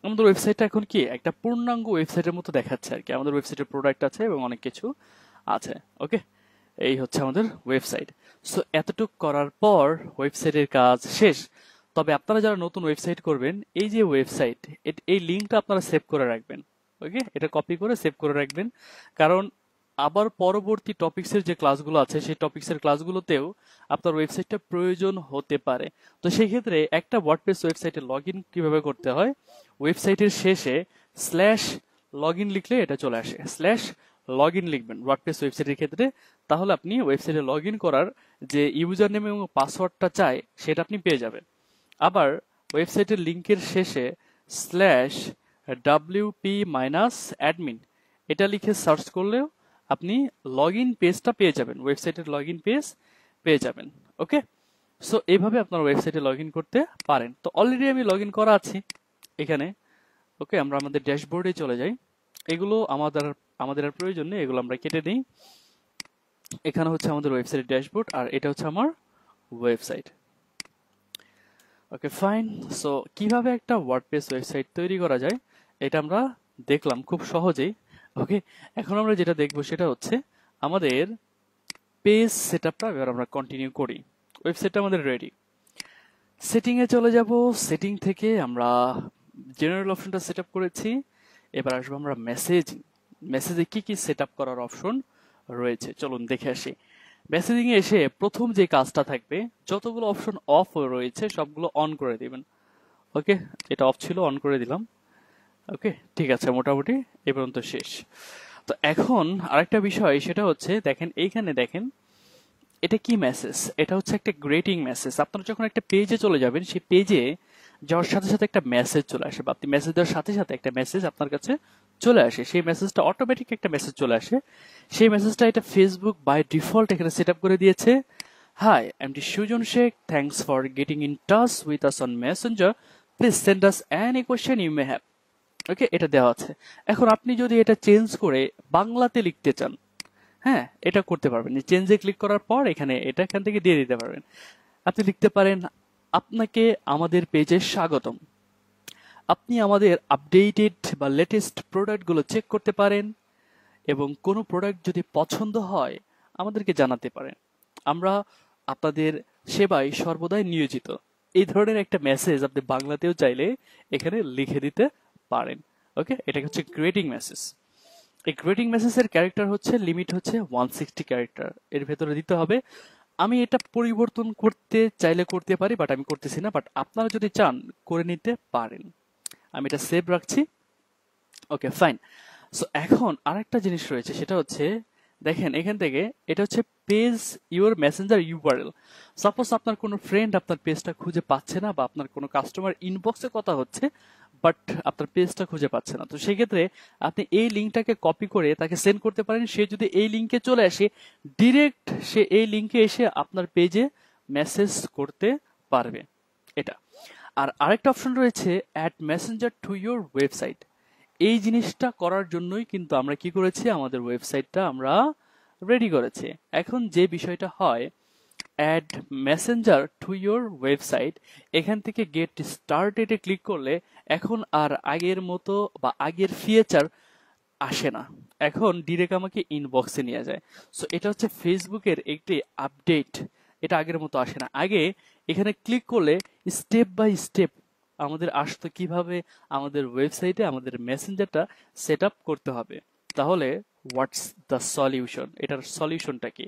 আমাদের ওয়েবসাইটটা এখন কি একটা পূর্ণাঙ্গ ওয়েবসাইটের মতো দেখাচ্ছে আর কি। আমাদের ওয়েবসাইটে প্রোডাক্ট আছে এবং অনেক কিছু আছে। ওকে, এই হচ্ছে আমাদের ওয়েবসাইট। সো এতটুকু করার পর ওয়েবসাইটের কাজ শেষ। তবে আপনারা যারা নতুন ওয়েবসাইট করবেন, এই যে ওয়েবসাইট, এই লিঙ্কটা আপনারা সেভ করে রাখবেন। ওকে, এটা কপি করে সেভ করে রাখবেন, কারণ আবার পরবর্তী টপিক্সের যে ক্লাসগুলো আছে সেই টপিক্সের ক্লাসগুলোতেও আপনার ওয়েবসাইটটা প্রয়োজন হতে পারে। তো সেই ক্ষেত্রে একটা ওয়ার্ডপ্রেস ওয়েবসাইটে লগ ইন কিভাবে করতে হয়, ওয়েবসাইটের শেষে স্ল্যাশ লগ ইন লিখলে এটা চলে আসে। স্ল্যাশ লগ ইন লিখবেন ওয়ার্ডপ্রেস ওয়েবসাইটের ক্ষেত্রে, তাহলে আপনি ওয়েবসাইটে লগ ইন করার যে ইউজার নেম এবং পাসওয়ার্ডটা চাই সেটা আপনি পেয়ে যাবেন। আবার ওয়েবসাইটের লিঙ্কের শেষে স্ল্যাশ wp-admin এটা লিখে সার্চ করলেও আপনি লগ ইন পেজটা পেয়ে যাবেন, ওয়েবসাইটের লগ ইন পেজ পেয়ে যাবেন। ওকে, সো এইভাবে আপনার ওয়েবসাইটে লগ ইন করতে পারেন। তো অলরেডি আমি লগ ইন করা আছি এখানে। ওকে, আমরা আমাদের ড্যাশবোর্ডে চলে যাই। এগুলো আমাদের আর প্রয়োজন নেই, এগুলো আমরা কেটে দিই। এখানে হচ্ছে আমাদের ওয়েবসাইটের ড্যাশবোর্ড, আর এটা হচ্ছে আমার ওয়েবসাইট। ওকে ফাইন। সো কিভাবে একটা ওয়ার্ডপ্রেস ওয়েবসাইট তৈরি করা যায় এটা আমরা দেখলাম খুব সহজেই। ওকে, এখন আমরা যেটা দেখবো সেটা হচ্ছে আমাদের পেজ সেটআপটা। এবার আমরা কন্টিনিউ করি। ওয়েবসাইটটা আমাদের রেডি। সেটিং এ চলে যাব। সেটিং থেকে আমরা জেনারেল অপশনটা সেটআপ করেছি। এবার আসবো আমরা মেসেজে কি কি সেটআপ করার অপশন রয়েছে চলুন দেখে আসি। মেসেজিং এ এসে প্রথম যে কাজটা থাকবে, যতগুলো অপশন অফ রয়েছে সবগুলো অন করে দিবেন। ওকে, এটা অফ ছিল, অন করে দিলাম। ওকে, ঠিক আছে, মোটামুটি এ পর্যন্ত শেষ। তো এখন আরেকটা বিষয়, সেটা হচ্ছে দেখেন এইখানে দেখেন এটা কি মেসেজ, এটা হচ্ছে একটা গ্রেটিং মেসেজ। আপনারা যখন একটা পেজে চলে যাবেন, সেই পেজে যাওয়ার সাথে সাথে একটা মেসেজ চলে আসে, বা আপনি মেসেজ দেওয়ার সাথে সাথে একটা মেসেজ আপনার কাছে চলে আসে। সেই মেসেজটা অটোমেটিক একটা মেসেজ চলে আসে। সেই মেসেজটা এটা ফেসবুক বাই ডিফল্ট এখানে সেট আপ করে দিয়েছে। Hi, I am Sujan Sheikh, thanks for getting in touch with us on messenger, please send us any question you may have. Okay, এটা দেওয়া আছে। এখন আপনি যদি এটা চেঞ্জ করে বাংলাতে লিখতে চান, হ্যাঁ, এটা করতে পারবেন। চেঞ্জে ক্লিক করার পর এখান থেকে দিয়ে দিতে পারবেন। আপনি লিখতে পারেন, আপনাকে আমাদের পেজে স্বাগতম। আপনি আমাদের আপডেটেড বা লেটেস্ট প্রোডাক্টগুলো চেক করতে পারেন এবং কোনো প্রোডাক্ট যদি পছন্দ হয় আমাদেরকে জানাতে পারেন। আমরা আপনাদের সেবায় সর্বদাই নিয়োজিত। এই ধরনের একটা মেসেজ আপনি বাংলাতেও চাইলে এখানে লিখে দিতে পারেন। ওকে, এটা হচ্ছে গ্রেটিং মেসেজ। এই গ্রেটিং মেসেজের ক্যারেক্টার হচ্ছে লিমিট হচ্ছে 160 ক্যারেক্টার এর ভেতরে দিতে হবে। আমি এটা পরিবর্তন করতে চাইলে করতে পারি, বাট আমি করতেছি না। বাট আপনারা যদি চান করে নিতে পারেন। আমি এটা সেভ রাখছি। ওকে ফাইন। সো এখন আরেকটা জিনিস রয়েছে, সেটা হচ্ছে দেখেন এখান থেকে এটা হচ্ছে page your Messenger URL. Suppose আপনার কোনো ফ্রেন্ড আপনার পেজটা খুঁজে পাচ্ছে না, বা আপনার কোনো কাস্টমার ইনবক্সে কথা হচ্ছে বাট আপনার পেজটা খুঁজে পাচ্ছে না, তো সেক্ষেত্রে আপনি এই লিঙ্কটাকে কপি করে তাকে সেন্ড করতে পারেন। সে যদি এই লিঙ্কে চলে আসে, ডিরেক্ট সে এই লিঙ্কে এসে আপনার পেজে মেসেজ করতে পারবে। এটা। আর আরেকটা অপশন রয়েছে, add messenger to your website. এই জিনিসটা করার জন্যই কিন্তু আমরা কি করেছি, আমাদের ওয়েবসাইটটা আমরা রেডি করেছি। এখন যে বিষয়টা হয়, add messenger to your website, এখান থেকে গেট স্টার্টেড এ ক্লিক করলে এখন আর আগের মতো বা আগের ফিচার আসে না, এখন ডিরেক্ট আমাকে ইনবক্সে নিয়ে যায়। সো এটা হচ্ছে ফেসবুকের একটি আপডেট। এটা আগের মতো আসে না। আগে এখানে ক্লিক করলে স্টেপ বাই স্টেপ আমাদের আসতো কিভাবে আমাদের ওয়েবসাইটে আমাদের মেসেঞ্জারটা সেট আপ করতে হবে। তাহলে হোয়াটস দ্য সলিউশন, এটার সলিউশনটা কি?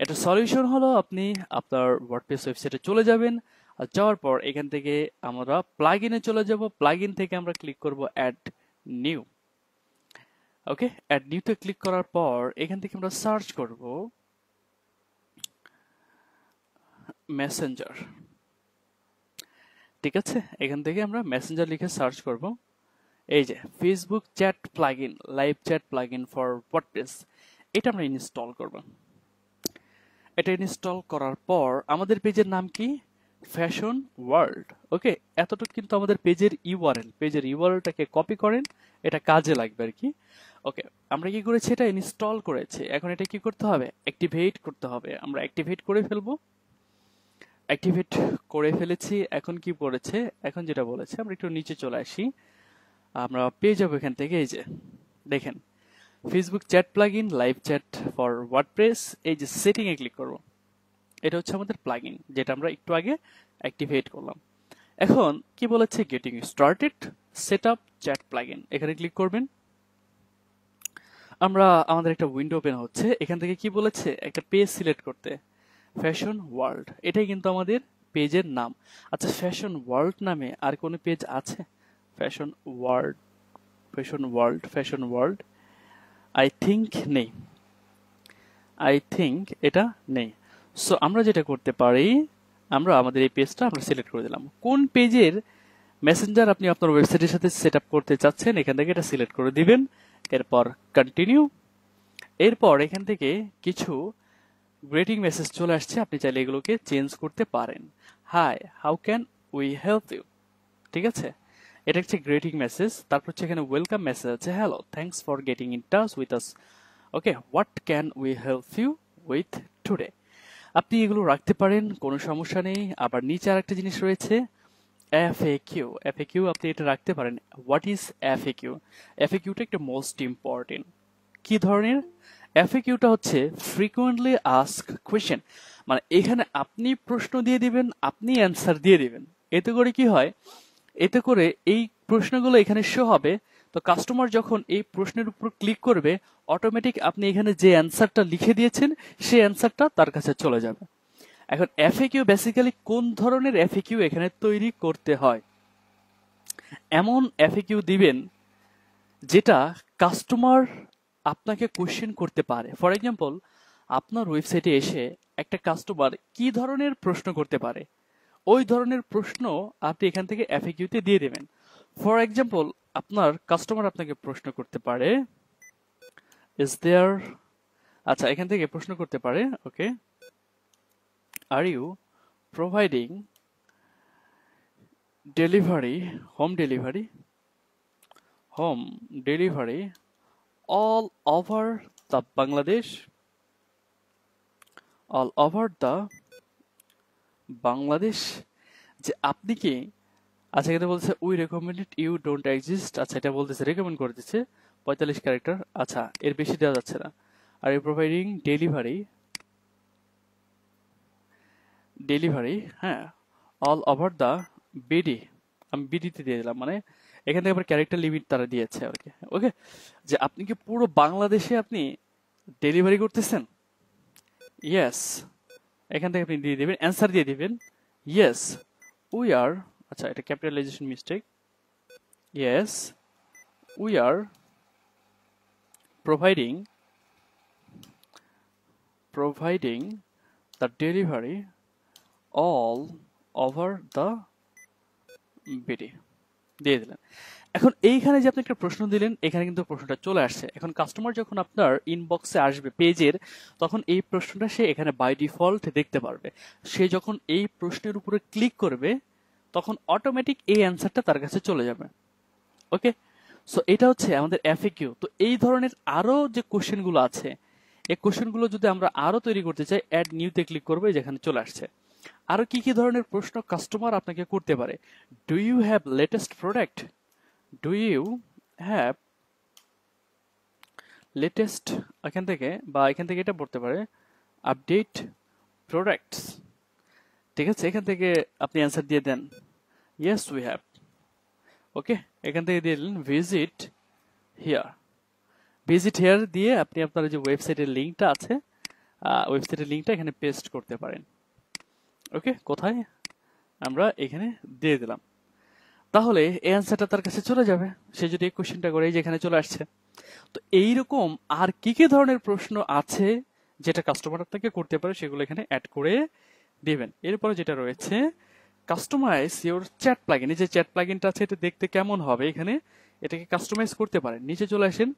এটা সলিউশন হলো আপনি আপনার ওয়ার্ডপ্রেস ওয়েবসাইটে চলে যাবেন, আর যাওয়ার পর এখান থেকে আমরা প্লাগইনে চলে যাব, প্লাগইন থেকে আমরা ক্লিক করব অ্যাড নিউ। ওকে, অ্যাড নিউতে ক্লিক করার পর এখান থেকে আমরা সার্চ করব মেসেঞ্জার। ঠিক আছে, এখান থেকে আমরা মেসেঞ্জার লিখে সার্চ করব। এই যে Facebook chat plugin, live chat plugin for WordPress, এটা আমরা ইনস্টল করব। এটা ইনস্টল করার পর আমাদের পেজের নাম কি? Fashion world. ওকে, এতটুকু কিন্তু আমাদের পেজের ইউআরএল। পেজের ইউআরএলটাকে কপি করেন, এটা কাজে লাগবে আর কি। ওকে, আমরা কি করেছি? এটা ইনস্টল করেছি। এখন এটা কি করতে হবে? অ্যাক্টিভেট করতে হবে। আমরা অ্যাক্টিভেট করে ফেলবো। অ্যাক্টিভেট করে ফেলেছি। এখন কি পড়েছে? এখন যেটা বলেছে, আমরা একটু নিচে চলে আসি, আমরা পেয়ে যাবো এখান থেকে। এই যে দেখেন, Facebook chat plugin, live chat for WordPress, এই যে সেটিং এ ক্লিক করব। এটা হচ্ছে আমাদের প্লাগইন, যেটা আমরা একটু আগে অ্যাক্টিভেট করলাম। এখন কি বলেছে? Getting started, set up chat plugin, এখানে ক্লিক করবেন। আমাদের একটা উইন্ডো ওপেন হচ্ছে। এখান থেকে কি বলেছে? একটা পেজ সিলেক্ট করতে, ফ্যাশন ওয়ার্ল্ড, এটাই কিন্তু আমাদের পেজের নাম। আচ্ছা, ফ্যাশন ওয়ার্ল্ড নামে আর কোনো পেজ আছে? Fashion world, fashion world, fashion world, I think নেই। আই থিঙ্ক এটা নেই। সো আমরা যেটা করতে পারি, আমরা আমাদের এই পেজটা আমরা সিলেক্ট করে দিলাম। কোন পেজের মেসেঞ্জার আপনি আপনার ওয়েবসাইটের সাথে সেট আপ করতে চাচ্ছেন, এখান থেকে এটা সিলেক্ট করে দিবেন। এরপর কন্টিনিউ। এরপর এখান থেকে কিছু গ্রেটিং মেসেজ চলে আসছে, আপনি চাইলে এগুলোকে চেঞ্জ করতে পারেন। Hi, how can we help you. ঠিক আছে, এটা হচ্ছে গ্রেটিং মেসেজ। তারপর হচ্ছে এখানে ওয়েলকাম মেসেজ আছে, hello, thanks for getting in touch with us. Okay, what can we help you with today. আপনি এগুলো রাখতে পারেন, কোনো সমস্যা নেই। আবার নিচে আরেকটা জিনিস রয়েছে, এফএকিউ। এফএকিউ আপনি এটা রাখতে পারেন। What is FAQ? এফএকিউটা একটা মোস্ট ইম্পর্টেন্ট। কি ধরনের? এফএকিউটা হচ্ছে ফ্রিকুয়েন্টলি আস্ক কোয়েশ্চেন, মানে এখানে আপনি প্রশ্ন দিয়ে দিবেন, আপনি অ্যান্সার দিয়ে দিবেন। এতে করে কি হয়? এতে করে এই প্রশ্নগুলো এখানে শো হবে। তো কাস্টমার যখন এই প্রশ্নের উপর ক্লিক করবে, অটোমেটিক আপনি এখানে যে অ্যান্সারটা লিখে দিয়েছেন সেই অ্যান্সারটা তার কাছে চলে যাবে। এখন এফএকিউ বেসিক্যালি কোন ধরনের এফএকিউ এখানে তৈরি করতে হয়? এমন এফএকিউ দিবেন যেটা কাস্টমার আপনাকে কোশ্চেন করতে পারে। ফর এক্সাম্পল, আপনার ওয়েবসাইটে এসে একটা কাস্টমার কি ধরনের প্রশ্ন করতে পারে, ওই ধরনের প্রশ্ন আপনি এখান থেকে এফএকিউতে দিয়ে দেবেন। ফর এক্সাম্পল, আপনার কাস্টমার আপনাকে প্রশ্ন করতে পারে, ইজ দেয়ার, আচ্ছা এখান থেকে প্রশ্ন করতে পারে, okay, are you providing delivery, home delivery, home delivery all over the Bangladesh, all over the Bangladesh, যে আপনি কি, আচ্ছা এটা বলছে we recommended you don't exist. আচ্ছা এটা বলতেছে রেকমেন্ড করে দিচ্ছে 45 ক্যারেক্টার। আচ্ছা এর বেশি দেওয়া যাচ্ছে না। Are you providing delivery, delivery, হ্যাঁ, অল ওভার দ্য বিডি, আমি বিডিতে দিয়ে দিলাম, মানে এখান থেকে আবার ক্যারেক্টার লিমিট তারা দিয়েছে আর কি। ওকে, যে আপনি কি পুরো বাংলাদেশে আপনি ডেলিভারি করতেছেন? ইয়েস, এখান থেকে আপনি দিয়ে দিবেন, অ্যান্সার দিয়ে দিবেন, ইয়েস উই আর, আচ্ছা এটা capitalization mistake, yes we are providing, providing the delivery all over the BD, দিয়ে দিলেন। এখন এইখানে যে আপনি একটা প্রশ্ন দিলেন, এখানে কিন্তু প্রশ্নটা চলে আসছে। এখন কাস্টমার যখন আপনার ইনবক্সে আসবে পেজের, তখন এই প্রশ্নটা সে এখানে বাই ডিফল্ট দেখতে পারবে। সে যখন এই প্রশ্নের উপরে ক্লিক করবে, তখন অটোমেটিক এই অ্যান্সারটা তার কাছে চলে যাবে। ওকে, সো এটা হচ্ছে আমাদের এফএকিউ। তো এই ধরনের আরো যে কোশ্চেনগুলো আছে, এই কোশ্চেনগুলো যদি আমরা আরো তৈরি করতে চাই, অ্যাড নিউতে ক্লিক করবো, যেখানে চলে আসছে। আরো কি কি ধরনের প্রশ্ন কাস্টমার আপনাকে করতে পারে? Do you have latest product, do you have latest, এখান থেকে বা এখান থেকে এটা পড়তে পারে আপডেট প্রোডাক্টস। ঠিক আছে, এখান থেকে আপনি অ্যান্সার দিয়ে দেন, ইয়েস উই হ্যাভ। ওকে, এখান থেকে দিয়ে দিলেন ভিজিট হিয়ার। ভিজিট হিয়ার দিয়ে আপনি আপনার যে ওয়েবসাইটের লিঙ্কটা আছে, ওয়েবসাইটের লিঙ্কটা এখানে পেস্ট করতে পারেন। ওকে, কোথায়? আমরা এখানে দিয়ে দিলাম। তাহলে এই অ্যান্সারটা তার কাছে চলে যাবে। সে যদি এই কোশ্চেনটা করে, এই যে এখানে চলে আসছে। তো এইরকম আর কি কি ধরনের প্রশ্ন আছে যেটা কাস্টমার আপনাকে করতে পারে, সেগুলো এখানে অ্যাড করে দিবেন। এরপরে যেটা রয়েছে, কাস্টমাইজ ইওর চ্যাট প্লাগইন। এই যে চ্যাট প্লাগইনটা আছে, এটা দেখতে কেমন হবে, এখানে এটাকে কাস্টমাইজ করতে পারেন। নিচে চলে আসেন,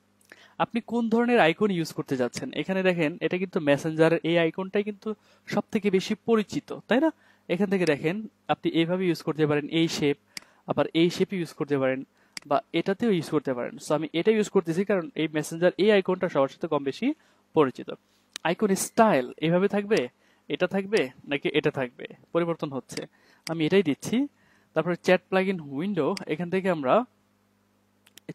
আপনি কোন ধরনের আইকন ইউজ করতে যাচ্ছেন। এখানে দেখেন, এটা কিন্তু মেসেঞ্জারের এই আইকনটাই কিন্তু সব থেকে বেশি পরিচিত, তাই না? এখান থেকে দেখেন, আপনি এইভাবে ইউজ করতে পারেন, এই শেপ, আবার এই শেপে ইউজ করতে পারেন, বা এটাতেও ইউজ করতে পারেন। সো আমি এটা ইউজ করতেছি কারণ এই মেসেঞ্জার এই আইকনটা সবার সাথে কম বেশি পরিচিত। আইকন স্টাইল এভাবে থাকবে, এটা থাকবে, নাকি এটা থাকবে, পরিবর্তন হচ্ছে, আমি এটাই দিচ্ছি। তারপরে চ্যাট প্লাগইন উইন্ডো, এখান থেকে আমরা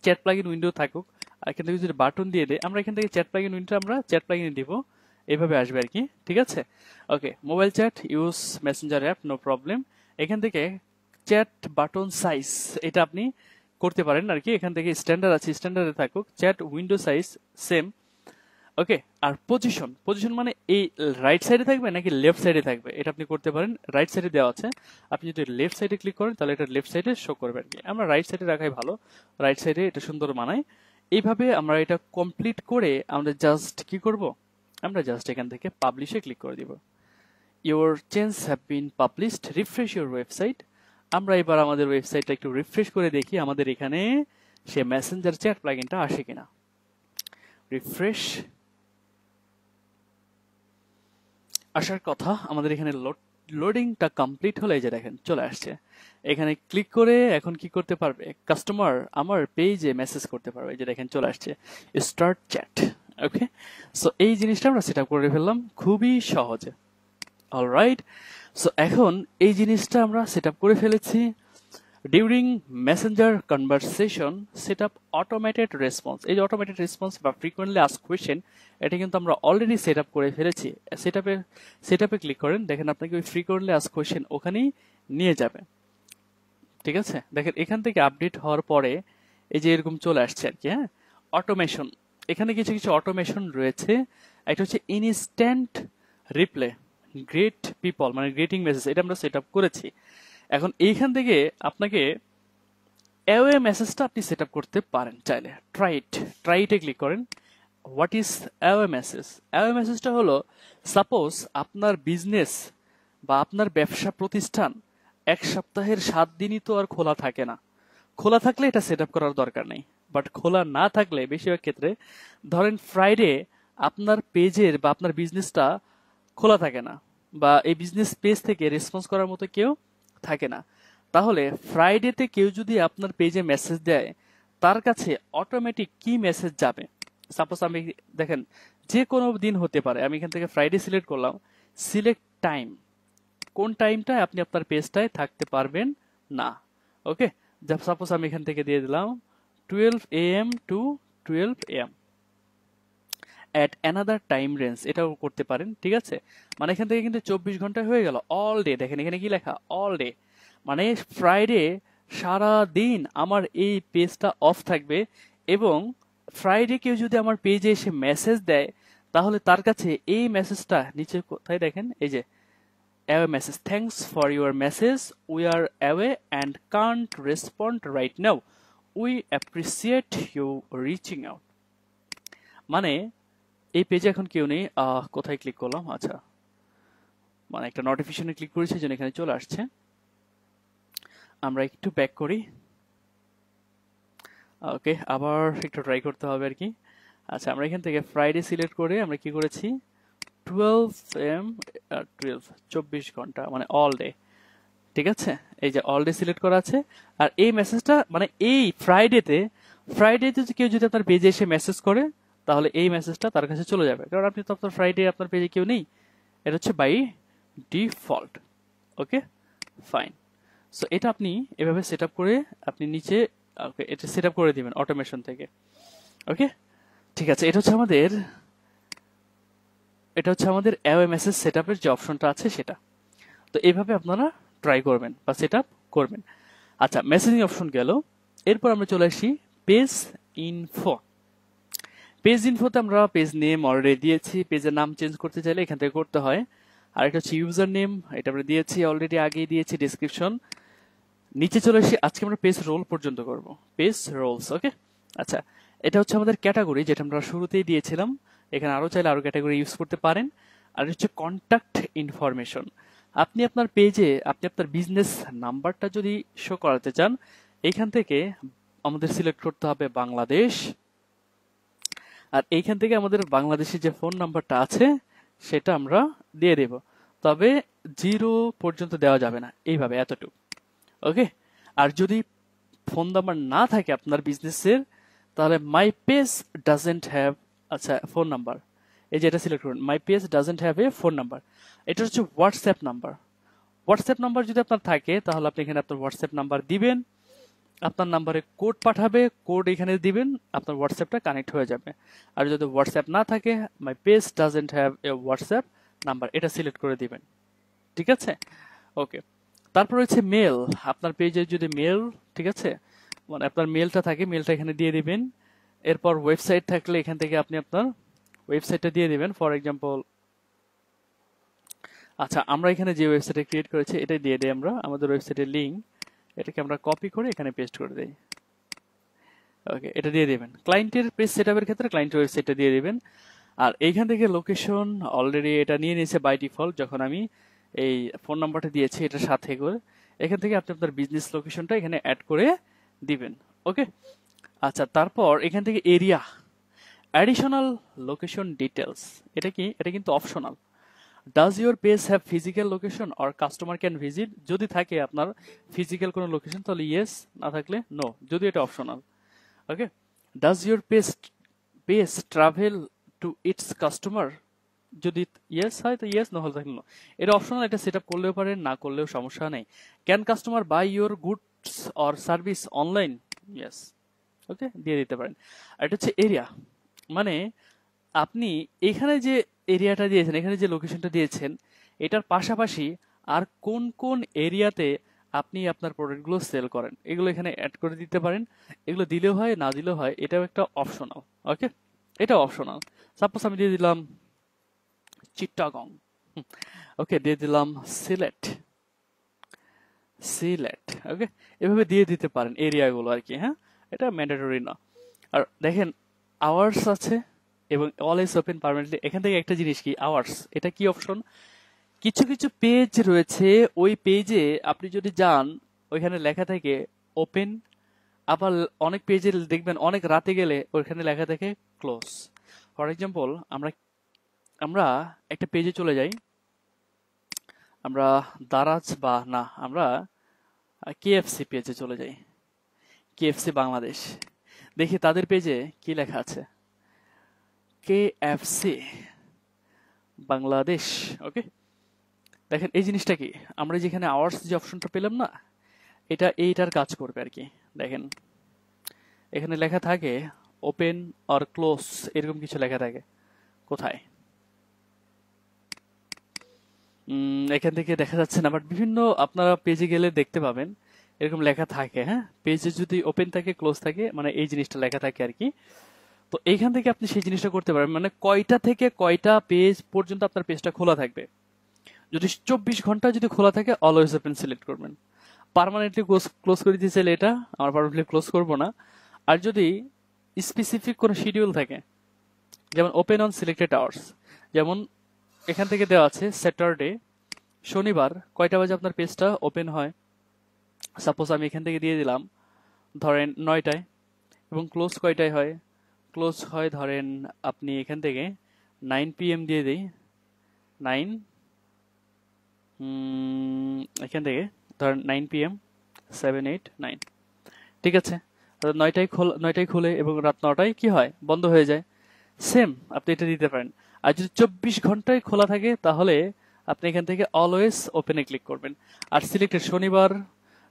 চ্যাট প্লাগইন উইন্ডো থাকুক, আর এখান থেকে যদি বাটন দিয়ে দেয়, আমরা এখান থেকে চ্যাট প্লাগইন উইন্ডো আমরা চ্যাট প্লাগইন দিব, এইভাবে আসবে আর কি। ঠিক আছে, okay. Mobile chat use messenger app, no problem. এখান থেকে চ্যাট বাটন সাইজ, এটা আপনি করতে পারেন আর কি। এখান থেকে স্ট্যান্ডার্ড আছে, স্ট্যান্ডার্ডে থাকুক। চ্যাট উইন্ডো সাইজ সেম, ওকে। আর পজিশন, পজিশন মানে এই রাইট সাইডে থাকবে নাকি লেফট সাইডে থাকবে, এটা আপনি করতে পারেন। রাইট সাইডে দেওয়া আছে, আপনি যদি লেফট সাইডে ক্লিক করেন তাহলে এটা লেফট সাইডে শো করবে আর কি। আমরা রাইট সাইডে রাখাই ভালো, রাইট সাইডে এটা সুন্দর মানায়। এইভাবে আমরা এটা কমপ্লিট করে আমরা জাস্ট কি করব, আমরা জাস্ট এখান থেকে পাবলিশে ক্লিক করে দিব। Your change have been published, refresh your website. আমরা এবার আমাদের ওয়েবসাইটটা একটু রিফ্রেশ করে দেখি আমাদের এখানে সে মেসেঞ্জার চ্যাট প্লাগইনটা আসে কিনা। রিফ্রেশ, আসার কথা। আমাদের এখানে লোডিংটা কমপ্লিট হলে যে দেখেন চলে আসছে। এখানে ক্লিক করে এখন কি করতে পারবে, কাস্টমার আমার পেজে মেসেজ করতে পারবে। যে দেখেন চলে আসছে স্টার্ট চ্যাট। ওকে, সো এই জিনিসটা আমরা সেট আপ করে ফেললাম খুবই সহজে। অলরাইট, সো এখন এই জিনিসটা আমরা সেট আপ করে ফেলেছি। During Messenger conversation set up automated response. এই যে অটোমেটেড রেসপন্স বা ফ্রিকোয়েন্টলি আস্ক কোয়েশ্চেন, এটা কিন্তু আমরা অলরেডি সেট আপ করে ফেলেছি। সেট আপে ক্লিক করেন, দেখেন আপনাকে ওই ফ্রিকোয়েন্টলি আস্ক কোয়েশ্চেন ওখানেই নিয়ে যাবে। ঠিক আছে, দেখেন এখান থেকে আপডেট হওয়ার পরে এই যে এরকম চলে আসছে আর কি। হ্যাঁ, অটোমেশন, এখানে কিছু কিছু অটোমেশন রয়েছে। একটা হচ্ছে ইনস্ট্যান্ট রিপ্লে, গ্রেট পিপল মানে গ্রেটিং মেসেজ, এটা আমরা সেট আপ করেছি। এখন এইখান থেকে আপনাকে অ্যাওয়ে মেসেজটা আপনি সেট আপ করতে পারেন চাইলে। ট্রাইটে ক্লিক করেন। What is away message? Away মেসেজটা হলো, সাপোজ আপনার বিজনেস বা আপনার ব্যবসা প্রতিষ্ঠান 1 সপ্তাহের 7 দিনই তো আর খোলা থাকে না। খোলা থাকলে এটা সেট আপ করার দরকার নেই, বাট খোলা না থাকলে বেশিরভাগ ক্ষেত্রে, ধরেন ফ্রাইডে আপনার পেজের বা আপনার বিজনেসটা খোলা থাকে না, বা এই বিজনেস পেজ থেকে রেসপন্স করার মতো কেউ থাকে না, তাহলে ফ্রাইডেতে কেউ যদি আপনার পেজে মেসেজ দেয়, তার কাছে অটোমেটিক কি মেসেজ যাবে? সাপোজ আমি দেখেন যে কোনো দিন হতে পারে, আমি এখান থেকে ফ্রাইডে সিলেক্ট করলাম। সিলেক্ট টাইম, কোন টাইমটায় আপনি আপনার পেজটায় থাকতে পারবেন না। ওকে, সাপোজ আমি এখান থেকে দিয়ে দিলাম 12 AM to 12 AM at another time range, এটাও করতে পারেন। ঠিক আছে, মানে এখান থেকে কিন্তু 24 ঘন্টা হয়ে গেল, অল ডে। দেখেন এখানে কি লেখা, অল ডে, মানে ফ্রাইডে সারা দিন আমার এই পেজটা অফ থাকবে। এবং ফ্রাইডে কেউ যদি আমার পেজে এসে মেসেজ দেয়, তাহলে তার কাছে এই মেসেজটা নিচে কোথায় দেখেন, এই যে away message, thanks for your message, we are away and can't respond right now, we appreciate you reaching out. মানে এই পেজে এখন কেউ নেই। কোথায় ক্লিক করলাম, আচ্ছা, মানে একটা নোটিফিকেশনে ক্লিক করেছি যেন এখানে চলে আসছে। আমরা একটু ব্যাক করি। ওকে, আবার একটু ট্রাই করতে হবে আর কি। আচ্ছা, আমরা এখান থেকে ফ্রাইডে সিলেক্ট করে আমরা কি করেছি, 12 AM 24 ঘন্টা মানে অল ডে। ঠিক আছে, এই যে অল ডে সিলেক্ট করা আছে। আর এই মেসেজটা মানে এই ফ্রাইডেতে কেউ যদি আপনার পেজে এসে মেসেজ করে, তাহলে এই মেসেজটা তার কাছে চলে যাবে, কারণ আপনি তো আপনার ফ্রাইডে আপনার পেজে কেউ নেই। এটা হচ্ছে by default. Okay, fine. So এটা আপনি এভাবে সেট আপ করে আপনি নিচে, ওকে, এটা সেট আপ করে দিবেন অটোমেশন থেকে। ওকে, ঠিক আছে, এটা হচ্ছে আমাদের অ্যাওয়ে মেসেজ সেট আপের যে অপশনটা আছে সেটা। তো এইভাবে আপনারা ট্রাই করবেন বা সেট আপ করবেন। আচ্ছা, মেসেজিং অপশন গেল। এরপর আমরা চলে আসি পেজ ইনফো। পেজ ইনফোতে আমরা পেজ নেম অলরেডি দিয়েছি, পেজের নাম চেঞ্জ করতে চাইলে এখান থেকে করতে হয়। আর এটা হচ্ছে ইউজার নেম, এটা আমরা দিয়েছি অলরেডি, আগেই দিয়েছি ডেসক্রিপশন। নিচে চলে আসি, আজকে আমরা পেজ রোল পর্যন্ত করব, পেজ রোলস। ওকে, আচ্ছা, এটা হচ্ছে আমাদের ক্যাটাগরি যেটা আমরা শুরুতেই দিয়েছিলাম। এখানে আরো চাইলে আরো ক্যাটাগরি ইউজ করতে পারেন। আর হচ্ছে কন্ট্যাক্ট ইনফরমেশন। আপনি আপনার পেজে আপনি আপনার বিজনেস নাম্বারটা যদি শো করাতে চান, এখান থেকে আমাদের সিলেক্ট করতে হবে বাংলাদেশ। আর এইখান থেকে আমাদের বাংলাদেশের যে ফোন নাম্বারটা আছে সেটা আমরা দিয়ে দেব, তবে 0 পর্যন্ত দেওয়া যাবে না, এইভাবে এতটুকু। ওকে, আর যদি ফোন নাম্বার না থাকে আপনার বিজনেসের, তাহলে মাই পেজ ডাজেন্ট হ্যাভ, আচ্ছা, ফোন নাম্বার, এই যে এটা সিলেক্ট করুন, my page doesn't have a phone number. এটা হচ্ছে হোয়াটসঅ্যাপ নাম্বার। হোয়াটসঅ্যাপ নাম্বার যদি আপনার থাকে তাহলে আপনি এখানে আপনার হোয়াটসঅ্যাপ নাম্বার দিবেন, আপনার নাম্বারে কোড পাঠাবে, কোড এখানে দিবেন, আপনার হোয়াটসঅ্যাপটা কানেক্ট হয়ে যাবে। আর যদি হোয়াটসঅ্যাপ না থাকে, my page doesn't have a WhatsApp number, এটা সিলেক্ট করে দিবেন। ঠিক আছে, ওকে। তারপর হচ্ছে মেল, আপনার পেজে যদি মেল, ঠিক আছে, মানে আপনার মেলটা থাকে, মেলটা এখানে দিয়ে দিবেন। এরপর ওয়েবসাইট থাকলে এখান থেকে আপনি আপনার ওয়েবসাইটটা দিয়ে দিবেন। ফর এক্সাম্পল, আচ্ছা, আমরা এখানে যে ওয়েবসাইটে ক্রিয়েট করেছি এটাই দিয়ে দিই আমরা, আমাদের ওয়েবসাইটের লিঙ্ক, এটাকে আমরা কপি করে এখানে পেস্ট করে দিই। ওকে, এটা দিয়ে দিবেন। ক্লায়েন্টের পেজ সেটআপের ক্ষেত্রে ক্লায়েন্টের ওয়েবসাইটটা দিয়ে দিবেন। আর এইখান থেকে লোকেশন অলরেডি এটা নিয়ে নিয়েছে বাই ডিফল্ট, যখন আমি এই ফোন নাম্বারটা দিয়েছি এটার সাথে করে। এখান থেকে আপনি আপনার বিজনেস লোকেশনটা এখানে অ্যাড করে দিবেন। ওকে, আচ্ছা, তারপর এখান থেকে এরিয়া, অ্যাডিশনাল লোকেশন ডিটেলস, এটা কি, এটা কিন্তু optional. Does your page have physical location or customer can visit? যদি থাকে আপনার ফিজিক্যাল কোনো লোকেশন তাহলে ইয়েস, না থাকলে নো, যদি এটা optional. Okay, does your page travel to its customer? যদি ইয়েস হয় তো ইয়েস, না হলে থাকলে নো। এটা অপশনাল, এটা সেট আপ করলেও পারেন, না করলেও সমস্যা নেই। Can customer buy your goods or service online? Yes, okay, দিয়ে দিতে পারেন। আর এটা হচ্ছে এরিয়া, মানে আপনি এখানে যে এরিয়াটা দিয়েছেন, এখানে যে লোকেশনটা দিয়েছেন, এটার পাশাপাশি আর কোন কোন এরিয়াতে আপনি আপনার প্রোডাক্টগুলো সেল করেন, এগুলো এখানে অ্যাড করে দিতে পারেন। এগুলো দিলেও হয়, না দিলেও হয়, এটাও একটা অপশনাল। ওকে, এটা অপশনাল। সাপোজ আমি দিয়ে দিলাম চিটাগং, ওকে, দিয়ে দিলাম সিলেট, সিলেট। ওকে, এভাবে দিয়ে দিতে পারেন এরিয়াগুলো আর কি। হ্যাঁ, এটা ম্যান্ডেটরি না। আর দেখেন, আওয়ার্স আছে এবং অলওয়েজ ওপেন পার্মানেন্টলি। এখান থেকে একটা জিনিস কি, আওয়ার্স, এটা কি অপশন? কিছু কিছু পেজ রয়েছে, ওই পেজে আপনি যদি যান, ওইখানে লেখা থাকে ওপেন, আবার অনেক পেজে দেখবেন অনেক রাতে গেলে ওইখানে লেখা থাকে ক্লোজ। ফর এক্সাম্পল, আমরা আমরা একটা পেজে চলে যাই, আমরা দারাজ বা না, আমরা কেএফসি পেজে চলে যাই, কেএফসি বাংলাদেশ, দেখি তাদের পেজে কি লেখা আছে, কেএফসি বাংলাদেশ। ওকে, দেখেন এই জিনিসটা কি, আমরা যেখানে আওয়ার্স যে অপশনটা পেলাম না, এটা এইটার কাজ করবে আর কি। দেখেন এখানে লেখা থাকে ওপেন অর ক্লোজ, এরকম কিছু লেখা থাকে। কোথায়? এখান থেকে দেখা যাচ্ছে না, বাট বিভিন্ন আপনারা পেজে গেলে দেখতে পাবেন এরকম লেখা থাকে। হ্যাঁ, পেজে যদি ওপেন থাকে, ক্লোজ থাকে, মানে এই জিনিসটা লেখা থাকে আর কি। তো এইখান থেকে আপনি সেই জিনিসটা করতে পারেন, মানে কয়টা থেকে কয়টা পেজ পর্যন্ত আপনার পেজটা খোলা থাকবে। যদি 24 ঘন্টা যদি খোলা থাকে, অলওয়েজ ওপেন সিলেক্ট করবেন। পার্মানেন্টলি ক্লোজ করে দিতে চাইলে এটা আমরা পার্মানেন্টলি ক্লোজ করব না। আর যদি স্পেসিফিক কোনো শিডিউল থাকে, যেমন ওপেন অন সিলেক্টেড আওয়ার্স, যেমন এখান থেকে দেওয়া আছে স্যাটারডে, শনিবার কয়টা বাজে আপনার পেজটা ওপেন হয়। সাপোজ আমি এখান থেকে দিয়ে দিলাম ধরেন 9টায়, এবং ক্লোজ কয়টায় হয়, ক্লোজ হয় ধরেন আপনি এখান থেকে 9 PM দিয়ে দিই, 9 এখান থেকে ধরেন 9 PM, 7, 8, 9, ঠিক আছে। 9টায় খুলে এবং রাত 9টায় কি হয়, বন্ধ হয়ে যায়। সেম আপনি এটা দিতে পারেন। আর যদি 24 ঘন্টায় খোলা থাকে, তাহলে আপনি এখান থেকে অলওয়েজ ওপেনে ক্লিক করবেন। আর সিলেক্টেড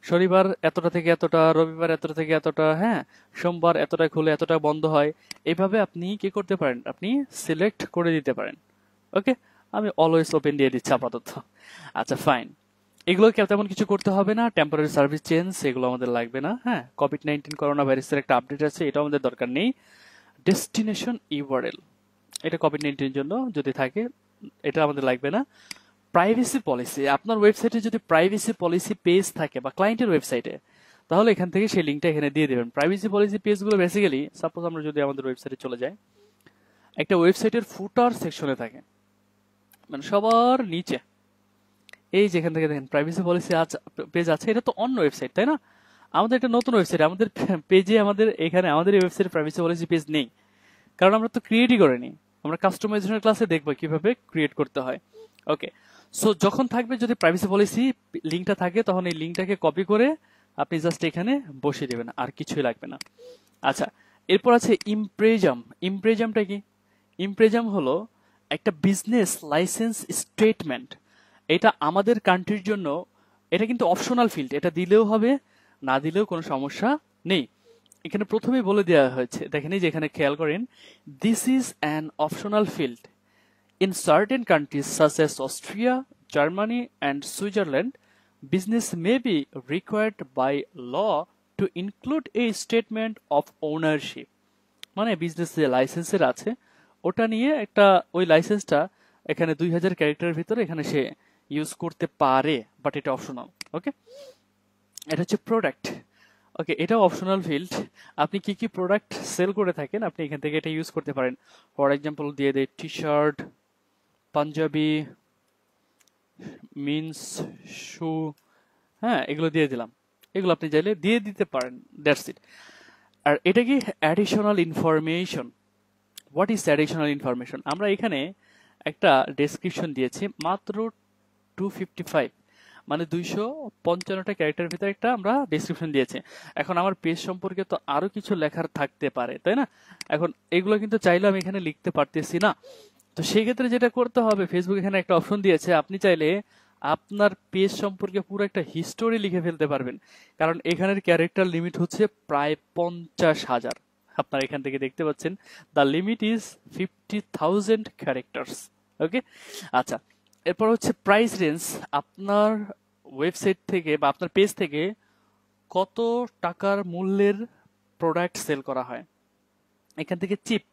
শনিবার এতটা থেকে এতটা, রবিবার এতটা থেকে এতটা, হ্যাঁ, সোমবার এতটায় খুলে এতটা বন্ধ হয়, এইভাবে আপনি কি করতে পারেন, আপনি সিলেক্ট করে দিতে পারেন। ওকে, আমি অলওয়েজ ওপেন দিয়ে দিচ্ছি আপাতত। আচ্ছা, ফাইন। এগুলো তেমন কিছু করতে হবে না, টেম্পোরারি সার্ভিস চেঞ্জ এগুলো আমাদের লাগবে না। হ্যাঁ, কোভিড-19 করোনা ভাইরাসের একটা আপডেট আছে, এটাও আমাদের দরকার নেই। ডেস্টিনেশন ইউআরএল, এটা কোভিড-19 জন্য যদি থাকে এটা আমাদের লাগবে না। প্রাইভেসি পলিসি, আপনার ওয়েবসাইটে যদি প্রাইভেসি পলিসি পেজ থাকে বা ক্লায়েন্টের ওয়েবসাইটে, তাহলে এখান থেকে সেই লিঙ্কটা এখানে দিয়ে দেবেন। প্রাইভেসি পলিসি পেজগুলো বেসিক্যালি, সাপোজ আমরা যদি আমাদের ওয়েবসাইটে চলে যাই, একটা ওয়েবসাইটের ফুটার সেকশনে থাকে, মানে সবার নিচে, এই যেখান থেকে দেখেন প্রাইভেসি পলিসি পেজ আছে, এটা তো অন্য ওয়েবসাইট তাই না? আমাদের এটা নতুন ওয়েবসাইট, আমাদের পেজে আমাদের এখানে আমাদের এই ওয়েবসাইটে প্রাইভেসি পলিসি পেজ নেই, কারণ আমরা তো ক্রিয়েটই করিনি। আমরা কাস্টমাইজেশনের ক্লাসে দেখবো কিভাবে ক্রিয়েট করতে হয়। ওকে, সো যখন থাকবে, যদি প্রাইভেসি পলিসি লিঙ্কটা থাকে, তখন এই লিঙ্কটাকে কপি করে আপনি জাস্ট এখানে বসিয়ে দেবেন, আর কিছুই লাগবে না। আচ্ছা, এরপর আছে ইমপ্রেজাম। ইমপ্রেজামটা কি? ইমপ্রেজাম হলো একটা বিজনেস লাইসেন্স স্টেটমেন্ট। এটা আমাদের কান্ট্রির জন্য, এটা কিন্তু অপশনাল ফিল্ড, এটা দিলেও হবে, না দিলেও কোনো সমস্যা নেই। এখানে প্রথমেই বলে দেওয়া হয়েছে, দেখেন এই যে এখানে খেয়াল করেন, this is an optional field in certain countries such as Austria, Germany and Switzerland, business may be required by law to include a statement of ownership. মানে বিজনেস যে লাইসেন্সের আছে, ওটা নিয়ে একটা, ওই লাইসেন্সটা এখানে 2000 ক্যারেক্টারের ভিতরে এখানে সে ইউজ করতে পারে, বাট এটা অপশনাল। ওকে, এটা হচ্ছে প্রোডাক্ট। ওকে, এটাও অপশনাল ফিল্ড। আপনি কি কি প্রোডাক্ট সেল করে থাকেন, আপনি এখান থেকে এটা ইউজ করতে পারেন। ফর এক্সাম্পল দিয়ে দেয় টি শার্ট, পাঞ্জাবি, মিন্স, শু, হ্যাঁ এগুলো দিয়ে দিলাম। এগুলো আপনি চাইলে দিয়ে দিতে পারেন, দ্যাটস ইট। আর এটা কি additional information. What is additional information? আমরা এখানে একটা ডেসক্রিপশন দিয়েছি মাত্র 255, মানে 255টা ক্যারেক্টারের ভিতরে একটা আমরা ডেসক্রিপশন দিয়েছি। এখন আমার পেজ সম্পর্কে তো আরো কিছু লেখার থাকতে পারে, তাই না? এখন এগুলো কিন্তু চাইলে আমি এখানে লিখতে পারতেছি না। তো সেই ক্ষেত্রে যেটা করতে হবে, ফেসবুক এখানে একটা অপশন দিয়েছে, আপনি চাইলে আপনার পেজ সম্পর্কে পুরো একটা হিস্টোরি লিখে ফেলতে পারবেন, কারণ এখানের ক্যারেক্টার লিমিট হচ্ছে প্রায় 50,000। আপনারা এখান থেকে দেখতে পাচ্ছেন, দ্য লিমিট ইজ 50,000 ক্যারেক্টার্স। ওকে, আচ্ছা, এরপর হচ্ছে প্রাইস রেঞ্জ। আপনার ওয়েবসাইট থেকে বা আপনার পেজ থেকে কত টাকার মূল্যের প্রোডাক্ট সেল করা হয়, এখান থেকে চিপ,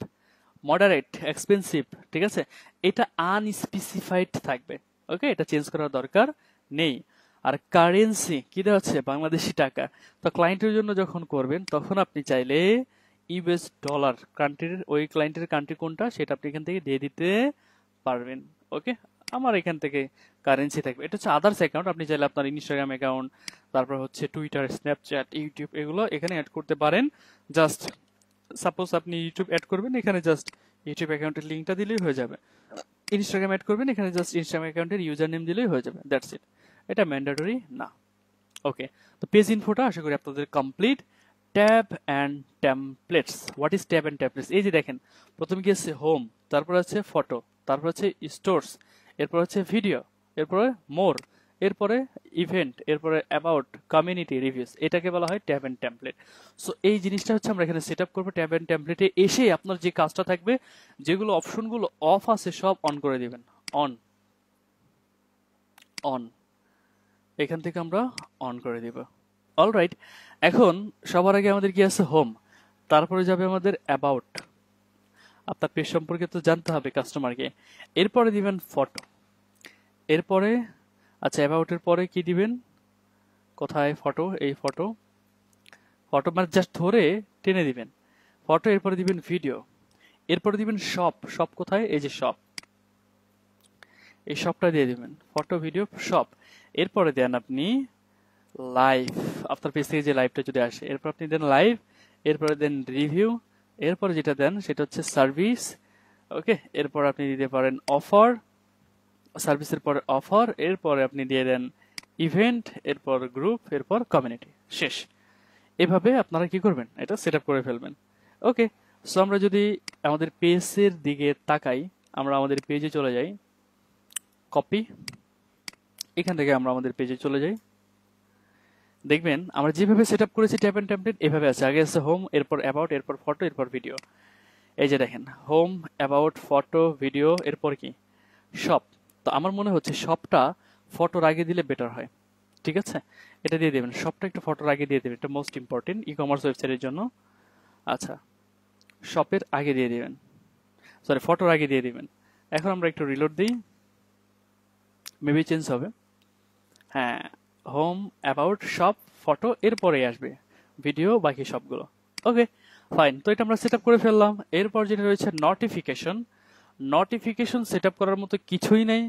মডারেট, এক্সপেন্সিভ, ঠিক আছে, এটা আনস্পেসিফাইড থাকবে। ওকে, এটা চেঞ্জ করার দরকার নেই। আর কারেন্সি কি দেওয়া আছে? বাংলাদেশি টাকা। তো ক্লায়েন্টের জন্য যখন করবেন, তখন আপনি চাইলে ইউএস ডলার, কান্ট্রির ওই ক্লায়েন্টের কান্ট্রি কোনটা সেটা আপনি এখান থেকে দিয়ে দিতে পারবেন। ওকে, আমার এখান থেকে কারেন্সি থাকবে। এটা হচ্ছে আদার্স অ্যাকাউন্ট, আপনি চাইলে আপনার ইনস্টাগ্রাম অ্যাকাউন্ট, তারপর হচ্ছে টুইটার, স্ন্যাপচ্যাট, ইউটিউব, এগুলো এখানে অ্যাড করতে পারেন। জাস্ট সাপোজ আপনি ইউটিউব অ্যাড করবেন, এখানে জাস্ট ইউটিউব অ্যাকাউন্টের লিঙ্কটা দিলেই হয়ে যাবে। ইনস্টাগ্রাম অ্যাড করবেন, এখানে জাস্ট ইনস্টাগ্রাম অ্যাকাউন্টের ইউজার নেম দিলেই হয়ে যাবে, দ্যাটস ইট। এটা ম্যান্ডেটরি না। ওকে, তো পেজ ইনফোটা আশা করি আপনাদের complete. Tab and templates. What is tab and templates? এই যে দেখেন, প্রথমে কি আছে? হোম, তারপর আছে ফটো, তারপর আছে স্টোরস, এরপর আছে ভিডিও, এরপরে মোর, এরপরে ইভেন্ট, এরপরে অ্যাবাউট, কমিউনিটি, রিভিউস। এটাকে বলা হয় ট্যাব অ্যান্ড টেমপ্লেট। সো এই জিনিসটা হচ্ছে আমরা এখানে সেট আপ করবো। ট্যাব অ্যান্ড টেমপ্লেটে এসে আপনার যে কাজটা থাকবে, যেগুলো অপশনগুলো অফ আছে সব অন করে দিবেন। অন, অন, এখান থেকে আমরা অন করে দিব। অলরাইট, এখন সবার আগে আমাদের কি আছে? হোম, তারপরে যাবে আমাদের অ্যাবাউট, আপনার পেজ সম্পর্কে তো জানতে হবে কাস্টমারকে। এরপরে দিবেন ফটো, এরপরে আচ্ছা অ্যাবাউটের পরে কি দিবেন? কোথায় ফটো? এই ফটো, ফটো মানে জাস্ট ধরে টেনে দিবেন ফটো। এরপরে দিবেন ভিডিও, এরপরে দিবেন শপ। শপ কোথায়? এই যে শপ, এই শপটা দিয়ে দিবেন, ফটো, ভিডিও, শপ। এরপরে দেন আপনি লাইভ, আপনার পেজ থেকে যে লাইভটা যদি আসে, এরপর আপনি দেন লাইভ, এরপরে দেন রিভিউ, এরপরে যেটা দেন সেটা হচ্ছে সার্ভিস। ওকে, এরপর আপনি দিতে পারেন অফার, সার্ভিসের পরে অফার, এরপরে আপনি দিয়ে দেন ইভেন্ট, এরপর গ্রুপ, এরপর কমিউনিটি, শেষ। এভাবে আপনারা কি করবেন? এটা সেট আপ করে ফেলবেন। ওকে, সো আমরা যদি আমাদের পেজের দিকে তাকাই, আমরা আমাদের পেজে চলে যাই, কপি, এখান থেকে আমরা আমাদের পেজে চলে যাই, দেখবেন আমরা যেভাবে সেট আপ করেছি ট্যাব এন্ড টেমপ্লেট এভাবে আছে। আগে আছে হোম, এরপর অ্যাবাউট, এরপর ফটো, এরপর ভিডিও। এই যে দেখেন, হোম, অ্যাবাউট, ফটো, ভিডিও, এরপর কি? শপ। তো আমার মনে হচ্ছে শপটা ফটোর আগে দিলে বেটার হয়। ঠিক আছে, এটা দিয়ে দেবেন, সবটা একটু ফটোর আগে দিয়ে দেবেন, এটা মোস্ট ইম্পর্টেন্ট ই কমার্স ওয়েবসাইটের জন্য। আচ্ছা, শপের আগে দিয়ে দিবেন, সরি ফটোর আগে দিয়ে দিবেন। এখন আমরা একটু রিলোড দিই, মেবি চেঞ্জ হবে। হ্যাঁ, হোম, অ্যাবাউট, শপ, ফটো, এরপরে আসবে ভিডিও, বাকি সবগুলো। ওকে ফাইন, তো এটা আমরা সেট আপ করে ফেললাম। এরপর যেটা রয়েছে নোটিফিকেশন। নোটিফিকেশন সেট আপ করার মতো কিছুই নেই।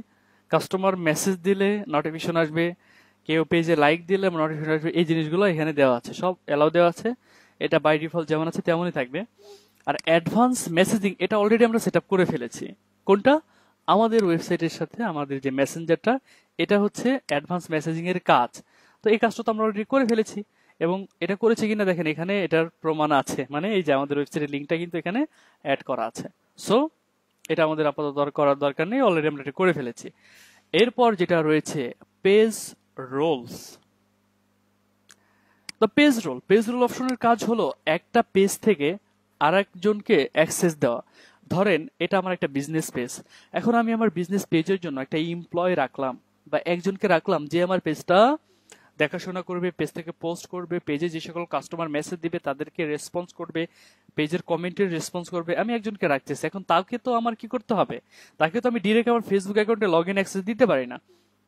কাস্টমার মেসেজ দিলে নোটিফিকেশন আসবে, কেউ পেজে লাইক দিলে নোটিফিকেশন আসবে, এই জিনিসগুলো এখানে দেওয়া আছে, সব অ্যালাউ দেওয়া আছে। এটা বাই ডিফল্ট যেমন আছে তেমনই থাকবে। আর অ্যাডভান্স মেসেজিং এটা অলরেডি আমরা সেট আপ করে ফেলেছি। কোনটা? আমাদের ওয়েবসাইটের সাথে আমাদের যে মেসেঞ্জারটা, এটা হচ্ছে অ্যাডভান্স মেসেজিং এর কাজ। তো এই কাজটা তো আমরা অলরেডি করে ফেলেছি, এবং এটা করেছি কিনা দেখেন এখানে এটার প্রমাণ আছে, মানে এই যে আমাদের ওয়েবসাইটের লিঙ্কটা কিন্তু এখানে অ্যাড করা আছে। সো এটা আমাদের আপাতত করার দরকার নেই, অলরেডি আমরা এটা করে ফেলেছি। এরপর যেটা রয়েছে পেজ রোলস। তো পেজ রোল অপশনের কাজ হলো একটা পেজ থেকে আরেকজনকে অ্যাক্সেস দেওয়া। ধরেন এটা আমার একটা বিজনেস পেজ, এখন আমি আমার বিজনেস পেজের জন্য একটা এমপ্লয় রাখলাম বা একজনকে রাখলাম যে আমার পেজটা দেখাশোনা করবে, পেজ থেকে পোস্ট করবে, পেজে যে সকল কাস্টমার মেসেজ দিবে তাদেরকে রেসপন্স করবে, পেজের কমেন্টের রেসপন্স করবে, আমি একজনকে রাখতেছি। এখন তাকে তো আমার কি করতে হবে, তাকে তো আমি ডিরেক্ট আমার ফেসবুক অ্যাকাউন্টে লগ ইন অ্যাক্সেস দিতে পারি না,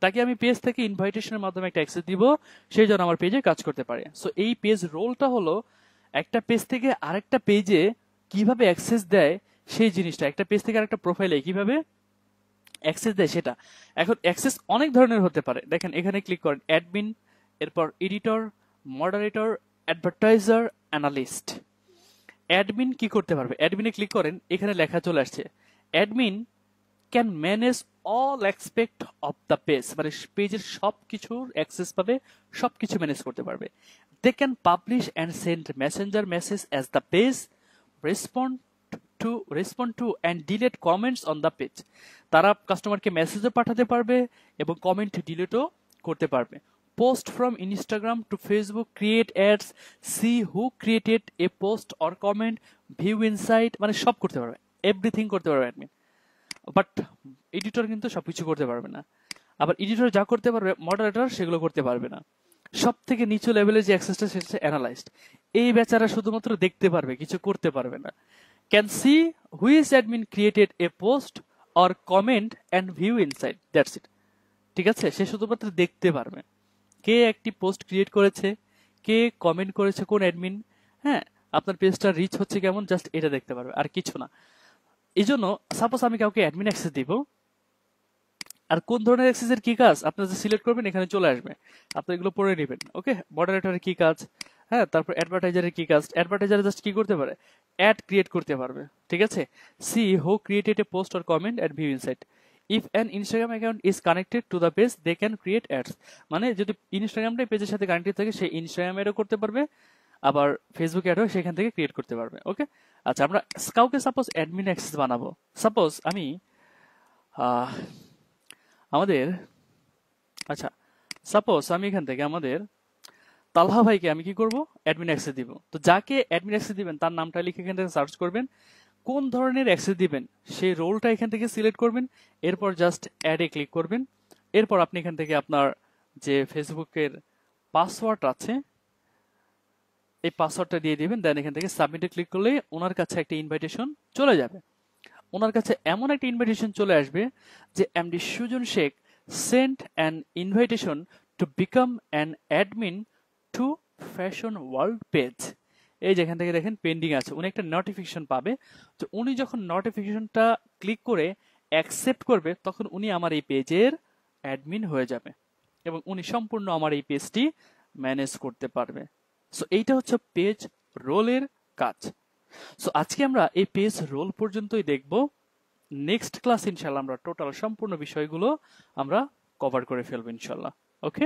তাকে আমি পেজ থেকে ইনভাইটেশনের মাধ্যমে একটা অ্যাক্সেস দিব, সেই জন্য আমার পেজে কাজ করতে পারে। সো এই পেজ রোলটা হলো একটা পেজ থেকে আরেকটা পেজে কিভাবে অ্যাক্সেস দেয় সেই জিনিসটা, একটা পেজ থেকে আরেকটা প্রোফাইলে কিভাবে অ্যাক্সেস দেয় সেটা। এখন অ্যাক্সেস অনেক ধরনের হতে পারে, দেখেন এখানে ক্লিক করেন অ্যাডমিন, এরপর editor, moderator, advertiser, analyst. Admin কি করতে পারবে? অ্যাডমিনে ক্লিক করেন, এখানে লেখা চলে আসছে admin can manage all aspect of the page, মানে পেজের সব কিছুর অ্যাক্সেস পাবে, সবকিছু ম্যানেজ করতে পারবে। They can publish and send Messenger message as the page, respond to and delete comments on the page. তারা কাস্টমারকে মেসেজও পাঠাতে পারবে এবং কমেন্ট ডিলেটও করতে পারবে। Post from Instagram to Facebook, create ads, see who created a post or comment, view insight, মানে সব করতে পারবে, এভরিথিং করতে পারবে অ্যাডমিন। বাট এডিটর কিন্তু সবকিছু করতে পারবে না। আবার এডিটর যা করতে পারবে মডারেটর সেগুলো করতে পারবে না। সব থেকে নিচু লেভেলের যে অ্যাক্সেসটা সেটা হচ্ছে অ্যানালাইজড। এই বেচারা শুধুমাত্র দেখতে পারবে, কিছু করতে পারবে না। Can see which admin created a post or comment and view inside, that's it. ঠিক আছে, সে শুধুমাত্র দেখতে পারবে কে একটি পোস্ট ক্রিয়েট করেছে, কে কমেন্ট করেছে, কোন অ্যাডমিন, হ্যাঁ আপনার পেজটা রিচ হচ্ছে কেমন, জাস্ট এটা দেখতে পারবে, আর কিছু না। এই জন্য সাপোজ আমি কাউকে অ্যাডমিন অ্যাক্সেস দিব, আর কোন ধরনের অ্যাক্সেসের কি কাজ আপনারা যে সিলেক্ট করবেন এখানে চলে আসবে, আপনি এগুলো পড়ে নেবেন। ওকে, মডারেটরের কি কাজ, হ্যাঁ তারপর অ্যাডভার্টাইজারের কি কাজ, অ্যাডভার্টাইজার জাস্ট কি করতে পারে, অ্যাড ক্রিয়েট করতে পারবে। ঠিক আছে, see who created a post or comment and view insight, if an Instagram account is connected to the page they can create ads, মানে যদি ইনস্টাগ্রামটা পেজের সাথে কানেক্টেড থাকে সেই ইনস্টাগ্রাম অ্যাডও করতে পারবে, আবার ফেসবুক অ্যাডও সেখান থেকে ক্রিয়েট করতে পারবে। ওকে, আচ্ছা আমরা কাউকে সাপোজ অ্যাডমিন অ্যাক্সেস বানাবো, সাপোজ আমি আমাদের আচ্ছা সাপোজ আমি এখান থেকে আমাদের তালহা ভাইকে আমি কি করব, অ্যাডমিন অ্যাক্সেস দিব। তো যাকে অ্যাডমিন অ্যাক্সেস দিবেন তার নামটা লিখে এখান থেকে সার্চ করবেন, কোন ধরনের অ্যাক্সেস দিবেন সেই রোলটা এখান থেকে সিলেক্ট করবেন, এরপর জাস্ট অ্যাডে ক্লিক করবেন। এরপর আপনি এখান থেকে আপনার যে ফেসবুকের পাসওয়ার্ড আছে এই পাসওয়ার্ডটা দিয়ে দিবেন, দেন এখান থেকে সাবমিটে ক্লিক করলে ওনার কাছে একটা ইনভাইটেশন চলে যাবে। ওনার কাছে এমন একটা ইনভাইটেশন চলে আসবে যে MD Sujan Sheikh sent an invitation to become an admin to Fashion World page. এই যেখান থেকে দেখেন পেন্ডিং আছে, উনি একটা নোটিফিকেশন পাবে। তো উনি যখন নোটিফিকেশনটা ক্লিক করে অ্যাকসেপ্ট করবে তখন উনি আমার এই পেজের অ্যাডমিন হয়ে যাবে এবং উনি সম্পূর্ণ আমার এই পেজটি ম্যানেজ করতে পারবে। সো এইটা হচ্ছে পেজ রোলের কাজ। সো আজকে আমরা এই পেজ রোল পর্যন্তই দেখব। নেক্সট ক্লাস ইনশাল্লাহ আমরা টোটাল সম্পূর্ণ বিষয়গুলো আমরা কভার করে ফেলবো ইনশাল্লাহ। ওকে।